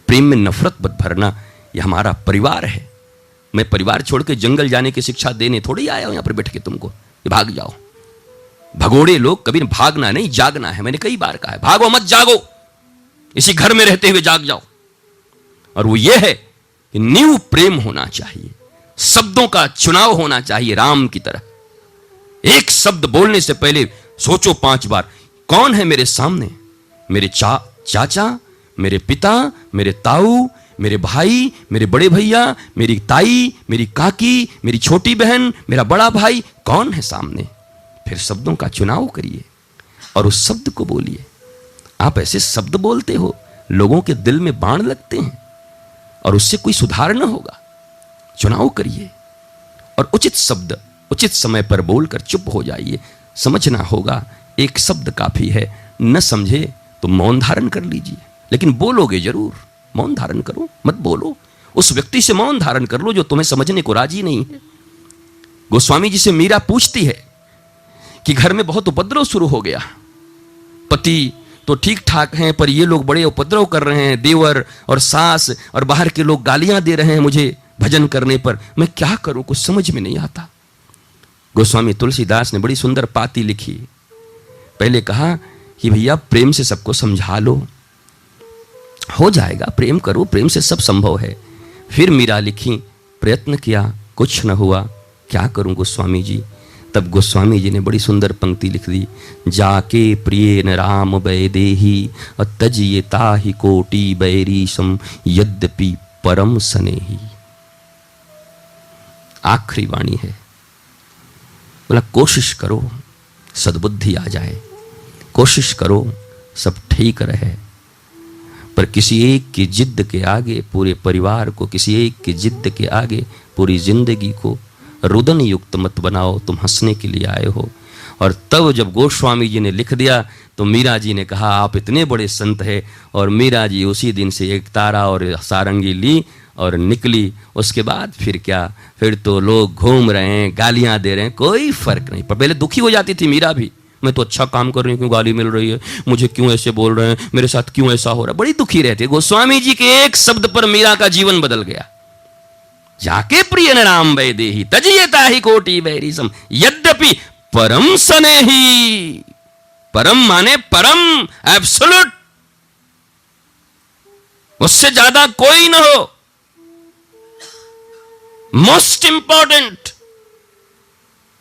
प्रेम में नफरत मत भरना। यह हमारा परिवार है। मैं परिवार छोड़ के जंगल जाने की शिक्षा देने थोड़ी आया हूं यहां पर बैठ के तुमको, भाग जाओ। भगोड़े लोग कभी भागना नहीं, जागना है। मैंने कई बार कहा है, भागो मत, जागो, इसी घर में रहते हुए जाग जाओ। और वो ये है कि नींव प्रेम होना चाहिए, शब्दों का चुनाव होना चाहिए राम की तरह। एक शब्द बोलने से पहले सोचो 5 बार, कौन है मेरे सामने? मेरे चाचा, मेरे पिता, मेरे ताऊ, मेरे भाई, मेरे बड़े भैया, मेरी ताई, मेरी काकी, मेरी छोटी बहन, मेरा बड़ा भाई, कौन है सामने? फिर शब्दों का चुनाव करिए और उस शब्द को बोलिए। आप ऐसे शब्द बोलते हो, लोगों के दिल में बाण लगते हैं और उससे कोई सुधार न होगा। चुनाव करिए और उचित शब्द उचित समय पर बोलकर चुप हो जाइए। समझना होगा, एक शब्द काफी है। न समझे तो मौन धारण कर लीजिए, लेकिन बोलोगे जरूर। मौन धारण करो, मत बोलो। उस व्यक्ति से मौन धारण कर लो जो तुम्हें समझने को राजी नहीं है। गोस्वामी जी से मीरा पूछती है कि घर में बहुत उपद्रव शुरू हो गया, पति तो ठीक ठाक हैं पर ये लोग बड़े उपद्रव कर रहे हैं, देवर और सास और बाहर के लोग गालियां दे रहे हैं मुझे भजन करने पर, मैं क्या करूं, कुछ समझ में नहीं आता। गोस्वामी तुलसीदास ने बड़ी सुंदर पाती लिखी। पहले कहा कि भैया प्रेम से सबको समझा लो, हो जाएगा, प्रेम करो, प्रेम से सब संभव है। फिर मीरा लिखी, प्रयत्न किया, कुछ न हुआ, क्या करूं गोस्वामी जी, तब गोस्वामी जी ने बड़ी सुंदर पंक्ति लिख दी, जाके प्रिय न राम वैदेही तजिए ताहि कोटि बैरीशम यद्यपि परम स्नेही। आखिरी वाणी है, बोला कोशिश करो सद्बुद्धि आ जाए, कोशिश करो सब ठीक रहे, पर किसी एक की जिद के आगे पूरे परिवार को, किसी एक की जिद के आगे पूरी जिंदगी को रुदन युक्त मत बनाओ, तुम हंसने के लिए आए हो। और तब जब गोस्वामी जी ने लिख दिया तो मीरा जी ने कहा आप इतने बड़े संत हैं, और मीरा जी उसी दिन से एक तारा और सारंगी ली और निकली। उसके बाद फिर क्या, फिर तो लोग घूम रहे हैं, गालियां दे रहे हैं, कोई फर्क नहीं। पर पहले दुखी हो जाती थी मीरा भी, मैं तो अच्छा काम कर रही हूँ, क्यों गाली मिल रही है, मुझे क्यों ऐसे बोल रहे हैं, मेरे साथ क्यों ऐसा हो रहा है, बड़ी दुखी रहती है। गोस्वामी जी के एक शब्द पर मीरा का जीवन बदल गया। जाके प्रिय न राम वैदेही तजिए ताहि कोटि बैरीशम यद्यपि परम स्नेही। परम माने परम, एब्सोल्यूट, उससे ज्यादा कोई न हो, मोस्ट इंपॉर्टेंट,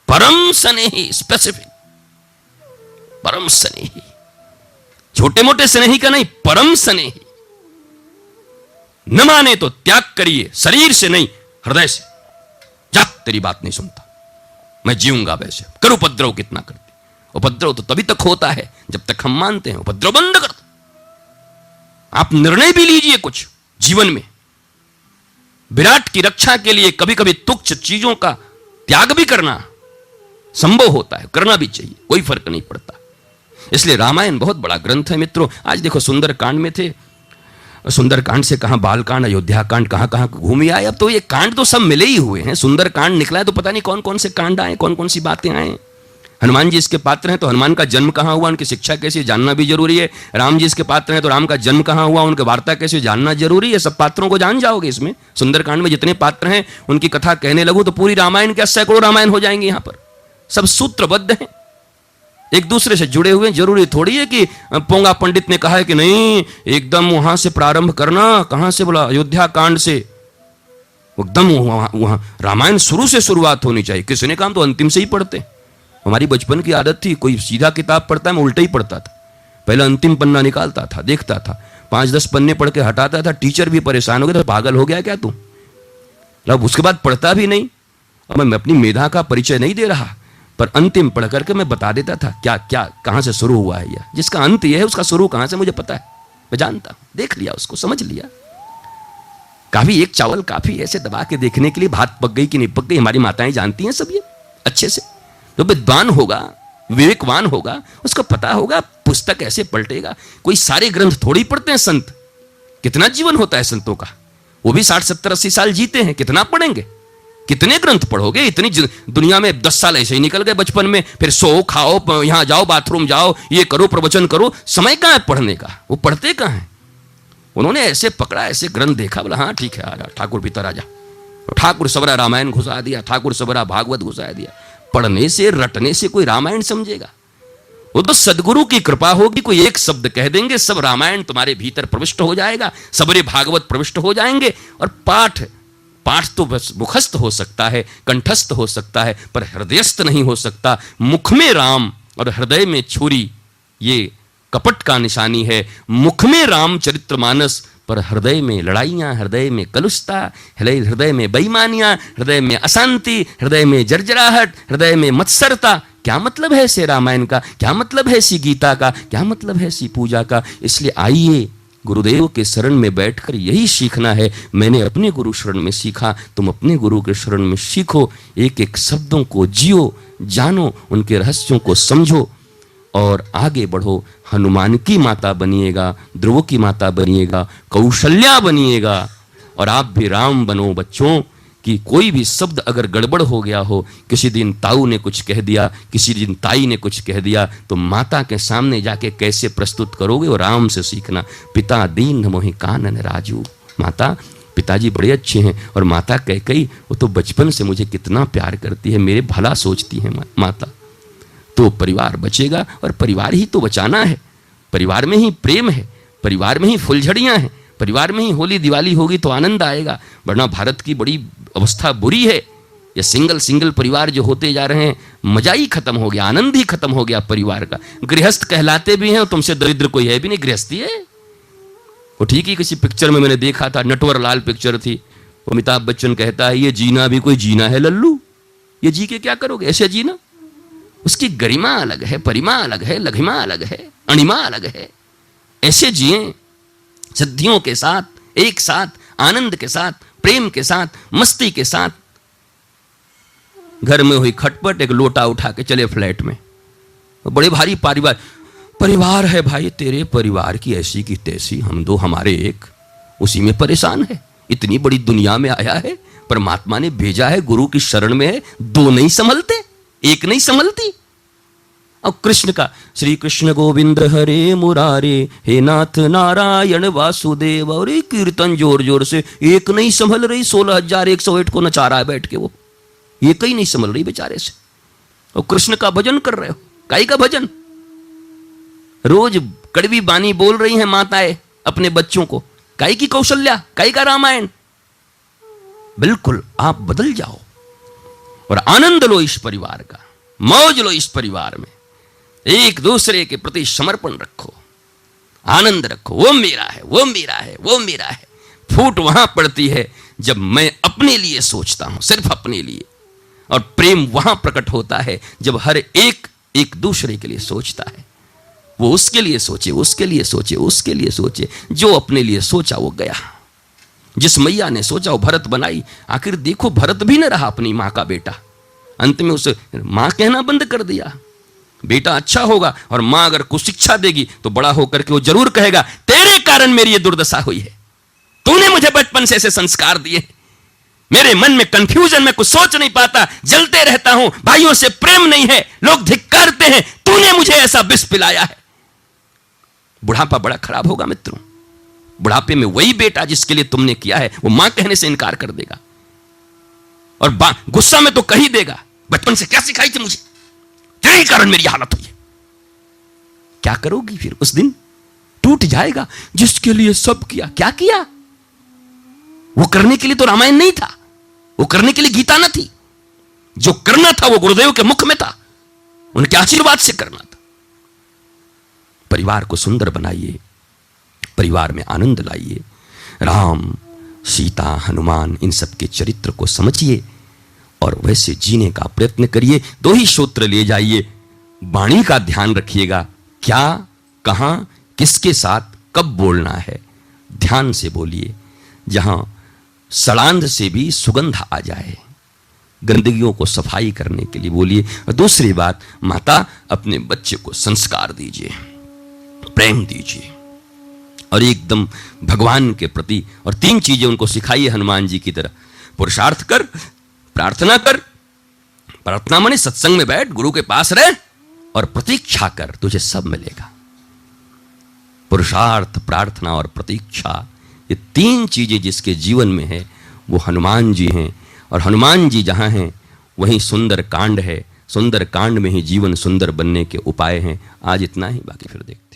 परम स्नेही, स्पेसिफिक, परम स्नेही, छोटे मोटे स्नेही का नहीं, परम स्नेही। न माने तो त्याग करिए, शरीर से नहीं हृदय से। जा तेरी बात नहीं सुनता, मैं जीऊंगा वैसे, कर उपद्रव कितना करती। उपद्रव तो तभी तक होता है जब तक हम मानते हैं, उपद्रव बंद कर दो। आप निर्णय भी लीजिए कुछ जीवन में, विराट की रक्षा के लिए कभी कभी तुच्छ चीजों का त्याग भी करना संभव होता है, करना भी चाहिए, कोई फर्क नहीं पड़ता। इसलिए रामायण बहुत बड़ा ग्रंथ है मित्रों। आज देखो सुंदरकांड में थे, सुंदरकांड से कहां बालकांड, अयोध्या कांड, कहां कहां घूमी आए। अब तो ये कांड तो सब मिले ही हुए हैं। सुंदरकांड निकला है तो पता नहीं कौन कौन से कांड आए, कौन कौन सी बातें आए। हनुमान जी इसके पात्र हैं तो हनुमान का जन्म कहां हुआ, उनकी शिक्षा कैसी, जानना भी जरूरी है। राम जी इसके पात्र हैं तो राम का जन्म कहां हुआ, उनकी वार्ता कैसे, जानना जरूरी है। सब पात्रों को जान जाओगे इसमें। सुंदरकांड में जितने पात्र हैं उनकी कथा कहने लगूं तो पूरी रामायण के सैकड़ों रामायण हो जाएंगे। यहां पर सब सूत्रबद्ध हैं, एक दूसरे से जुड़े हुए। जरूरी थोड़ी है कि पोंगा पंडित ने कहा है कि नहीं एकदम वहां से प्रारंभ करना। कहां से बोला, अयोध्या कांड से। एकदम वहां रामायण शुरू से शुरुआत होनी चाहिए। किसने कहा, तो अंतिम से ही पढ़ते। हमारी बचपन की आदत थी, कोई सीधा किताब पढ़ता है, मैं उल्टा ही पढ़ता था। पहले अंतिम पन्ना निकालता था, देखता था, 5-10 पन्ने पढ़ के हटाता था। टीचर भी परेशान हो गया था, पागल हो गया क्या तू। अब उसके बाद पढ़ता भी नहीं। और मैं अपनी मेधा का परिचय नहीं दे रहा, पर अंतिम पढ़ करके मैं बता देता था क्या क्या कहां से शुरू हुआ है। यह जिसका अंत यह है उसका शुरू कहां से मुझे पता है, मैं जानता, देख लिया उसको, समझ लिया। काफी एक चावल काफी ऐसे दबा के देखने के लिए भात पक गई कि नहीं पक गई, हमारी माताएं जानती हैं सब ये अच्छे से। तो विद्वान होगा, विवेकवान होगा, उसको पता होगा पुस्तक ऐसे पलटेगा। कोई सारे ग्रंथ थोड़ी पढ़ते हैं संत। कितना जीवन होता है संतों का, वो भी 60, 70, 80 साल जीते हैं। कितना पढ़ेंगे, कितने ग्रंथ पढ़ोगे। इतनी दुनिया में 10 साल ऐसे ही निकल गए बचपन में। फिर सो खाओ, यहां जाओ, बाथरूम जाओ, ये करो, प्रवचन करो, समय कहां है पढ़ने का। वो पढ़ते कहां है। उन्होंने ऐसे पकड़ा, ऐसे ग्रंथ देखा, बोला हाँ ठीक है, आ ठाकुर भीतर आ जा। ठाकुर सबरा रामायण घुसा दिया, ठाकुर सबरा भागवत घुसा दिया। पढ़ने से रटने से कोई रामायण समझेगा। वो तो सदगुरु की कृपा होगी, कोई एक शब्द कह देंगे, सब रामायण तुम्हारे भीतर प्रविष्ट हो जाएगा, सबरे भागवत प्रविष्ट हो जाएंगे। और पाठ तो बस मुखस्थ हो सकता है, कंठस्थ हो सकता है, पर हृदयस्थ नहीं हो सकता। मुख में राम और हृदय में छुरी, ये कपट का निशानी है। मुख में राम चरित्रमानस, पर हृदय में लड़ाइयां, हृदय में कलुषता, हृदय में बेईमानियां, हृदय में अशांति, हृदय में जर्जराहट, हृदय में मत्सरता। क्या मतलब है ऐसे रामायण का, क्या मतलब है ऐसी गीता का, क्या मतलब है ऐसी पूजा का। इसलिए आइए गुरुदेव के शरण में बैठकर यही सीखना है। मैंने अपने गुरु शरण में सीखा, तुम अपने गुरु के शरण में सीखो। एक एक शब्दों को जियो, जानो, उनके रहस्यों को समझो और आगे बढ़ो। हनुमान की माता बनिएगा, ध्रुव की माता बनिएगा, कौशल्या बनिएगा, और आप भी राम बनो बच्चों। कि कोई भी शब्द अगर गड़बड़ हो गया हो, किसी दिन ताऊ ने कुछ कह दिया, किसी दिन ताई ने कुछ कह दिया, तो माता के सामने जाके कैसे प्रस्तुत करोगे, और राम से सीखना। पिता दीन मोहि कानन राजू। माता, पिताजी बड़े अच्छे हैं, और माता कैकेयी वो तो बचपन से मुझे कितना प्यार करती है, मेरे भला सोचती है माता। तो परिवार बचेगा, और परिवार ही तो बचाना है। परिवार में ही प्रेम है, परिवार में ही फुलझड़ियां हैं, परिवार में ही होली दिवाली होगी तो आनंद आएगा। वरना भारत की बड़ी अवस्था बुरी है। ये सिंगल सिंगल परिवार जो होते जा रहे हैं, मजा ही खत्म हो गया, आनंद ही खत्म हो गया परिवार का। गृहस्थ कहलाते भी हैं और तुमसे दरिद्र कोई है भी नहीं, गृहस्थी है वो। ठीक ही किसी पिक्चर में मैंने देखा था, नटवर लाल पिक्चर थी, अमिताभ बच्चन कहता है ये जीना भी कोई जीना है लल्लू, ये जी के क्या करोगे, ऐसे जीना। उसकी गरिमा अलग है, परिमा अलग है, लघिमा अलग है, अणिमा अलग है। ऐसे जिए सिद्धियों के साथ, एक साथ, आनंद के साथ, प्रेम के साथ, मस्ती के साथ। घर में हुई खटपट, एक लोटा उठा के चले फ्लैट में, बड़े भारी परिवार है भाई, तेरे परिवार की ऐसी की तैसी, हम दो हमारे एक, उसी में परेशान है। इतनी बड़ी दुनिया में आया है, परमात्मा ने भेजा है, गुरु की शरण में है, दो नहीं संभलते, एक नहीं संभलती। और कृष्ण का श्री कृष्ण गोविंद हरे मुरारे, हे नाथ नारायण वासुदेव, और एक कीर्तन जोर जोर से, एक नहीं संभल रही 16,108 को नचा रहा है बैठ के, वो एक ही नहीं संभल रही बेचारे से। और कृष्ण का भजन कर रहे हो, काई का भजन। रोज कड़वी बानी बोल रही हैं माताएं अपने बच्चों को, काई की कौशल्या, काई का रामायण। बिल्कुल आप बदल जाओ और आनंद लो इस परिवार का, मौज लो इस परिवार में, एक दूसरे के प्रति समर्पण रखो, आनंद रखो। वो मेरा है, वो मेरा है, वो मेरा है। फूट वहां पड़ती है जब मैं अपने लिए सोचता हूं, सिर्फ अपने लिए, और प्रेम वहां प्रकट होता है जब हर एक एक दूसरे के लिए सोचता है। वो उसके लिए सोचे, उसके लिए सोचे, उसके लिए सोचे। जो अपने लिए सोचा वो गया। जिस मैया ने सोचा वो भरत बनाई। आखिर देखो भरत भी न रहा अपनी मां का बेटा, अंत में उसे मां कहना बंद कर दिया। बेटा अच्छा होगा और मां अगर कुछ शिक्षा देगी तो बड़ा होकर के वो जरूर कहेगा तेरे कारण मेरी ये दुर्दशा हुई है, तूने मुझे बचपन से ऐसे संस्कार दिए, मेरे मन में कंफ्यूजन, में कुछ सोच नहीं पाता, जलते रहता हूं, भाइयों से प्रेम नहीं है, लोग धिक्कारते हैं, तूने मुझे ऐसा विष पिलाया है। बुढ़ापा बड़ा खराब होगा मित्रों। बुढ़ापे में वही बेटा जिसके लिए तुमने किया है वो मां कहने से इनकार कर देगा, और गुस्सा में तो कह ही देगा बचपन से क्या सिखाई थी मुझे, तेरे कारण मेरी हालत हुई है। क्या करोगी फिर? उस दिन टूट जाएगा जिसके लिए सब किया। क्या किया? वो करने के लिए तो रामायण नहीं था, वो करने के लिए गीता न थी। जो करना था वो गुरुदेव के मुख में था, उनके आशीर्वाद से करना था। परिवार को सुंदर बनाइए, परिवार में आनंद लाइए। राम, सीता, हनुमान, इन सब के चरित्र को समझिए और वैसे जीने का प्रयत्न करिए। दो ही सूत्र ले जाइए, वाणी का ध्यान रखिएगा, क्या, कहां, किसके साथ, कब बोलना है, ध्यान से बोलिए, जहां सड़ांध से भी सुगंध आ जाए। गंदगियों को सफाई करने के लिए बोलिए। और दूसरी बात, माता अपने बच्चे को संस्कार दीजिए, प्रेम दीजिए, और एकदम भगवान के प्रति। और तीन चीजें उनको सिखाइए हनुमान जी की तरह। पुरुषार्थ कर, प्रार्थना कर, प्रार्थना माने सत्संग में बैठ, गुरु के पास रह, और प्रतीक्षा कर, तुझे सब मिलेगा। पुरुषार्थ, प्रार्थना और प्रतीक्षा, ये तीन चीजें जिसके जीवन में है वो हनुमान जी हैं। और हनुमान जी जहां हैं वहीं सुंदर कांड है, सुंदर कांड में ही जीवन सुंदर बनने के उपाय हैं। आज इतना ही, बाकी फिर देख।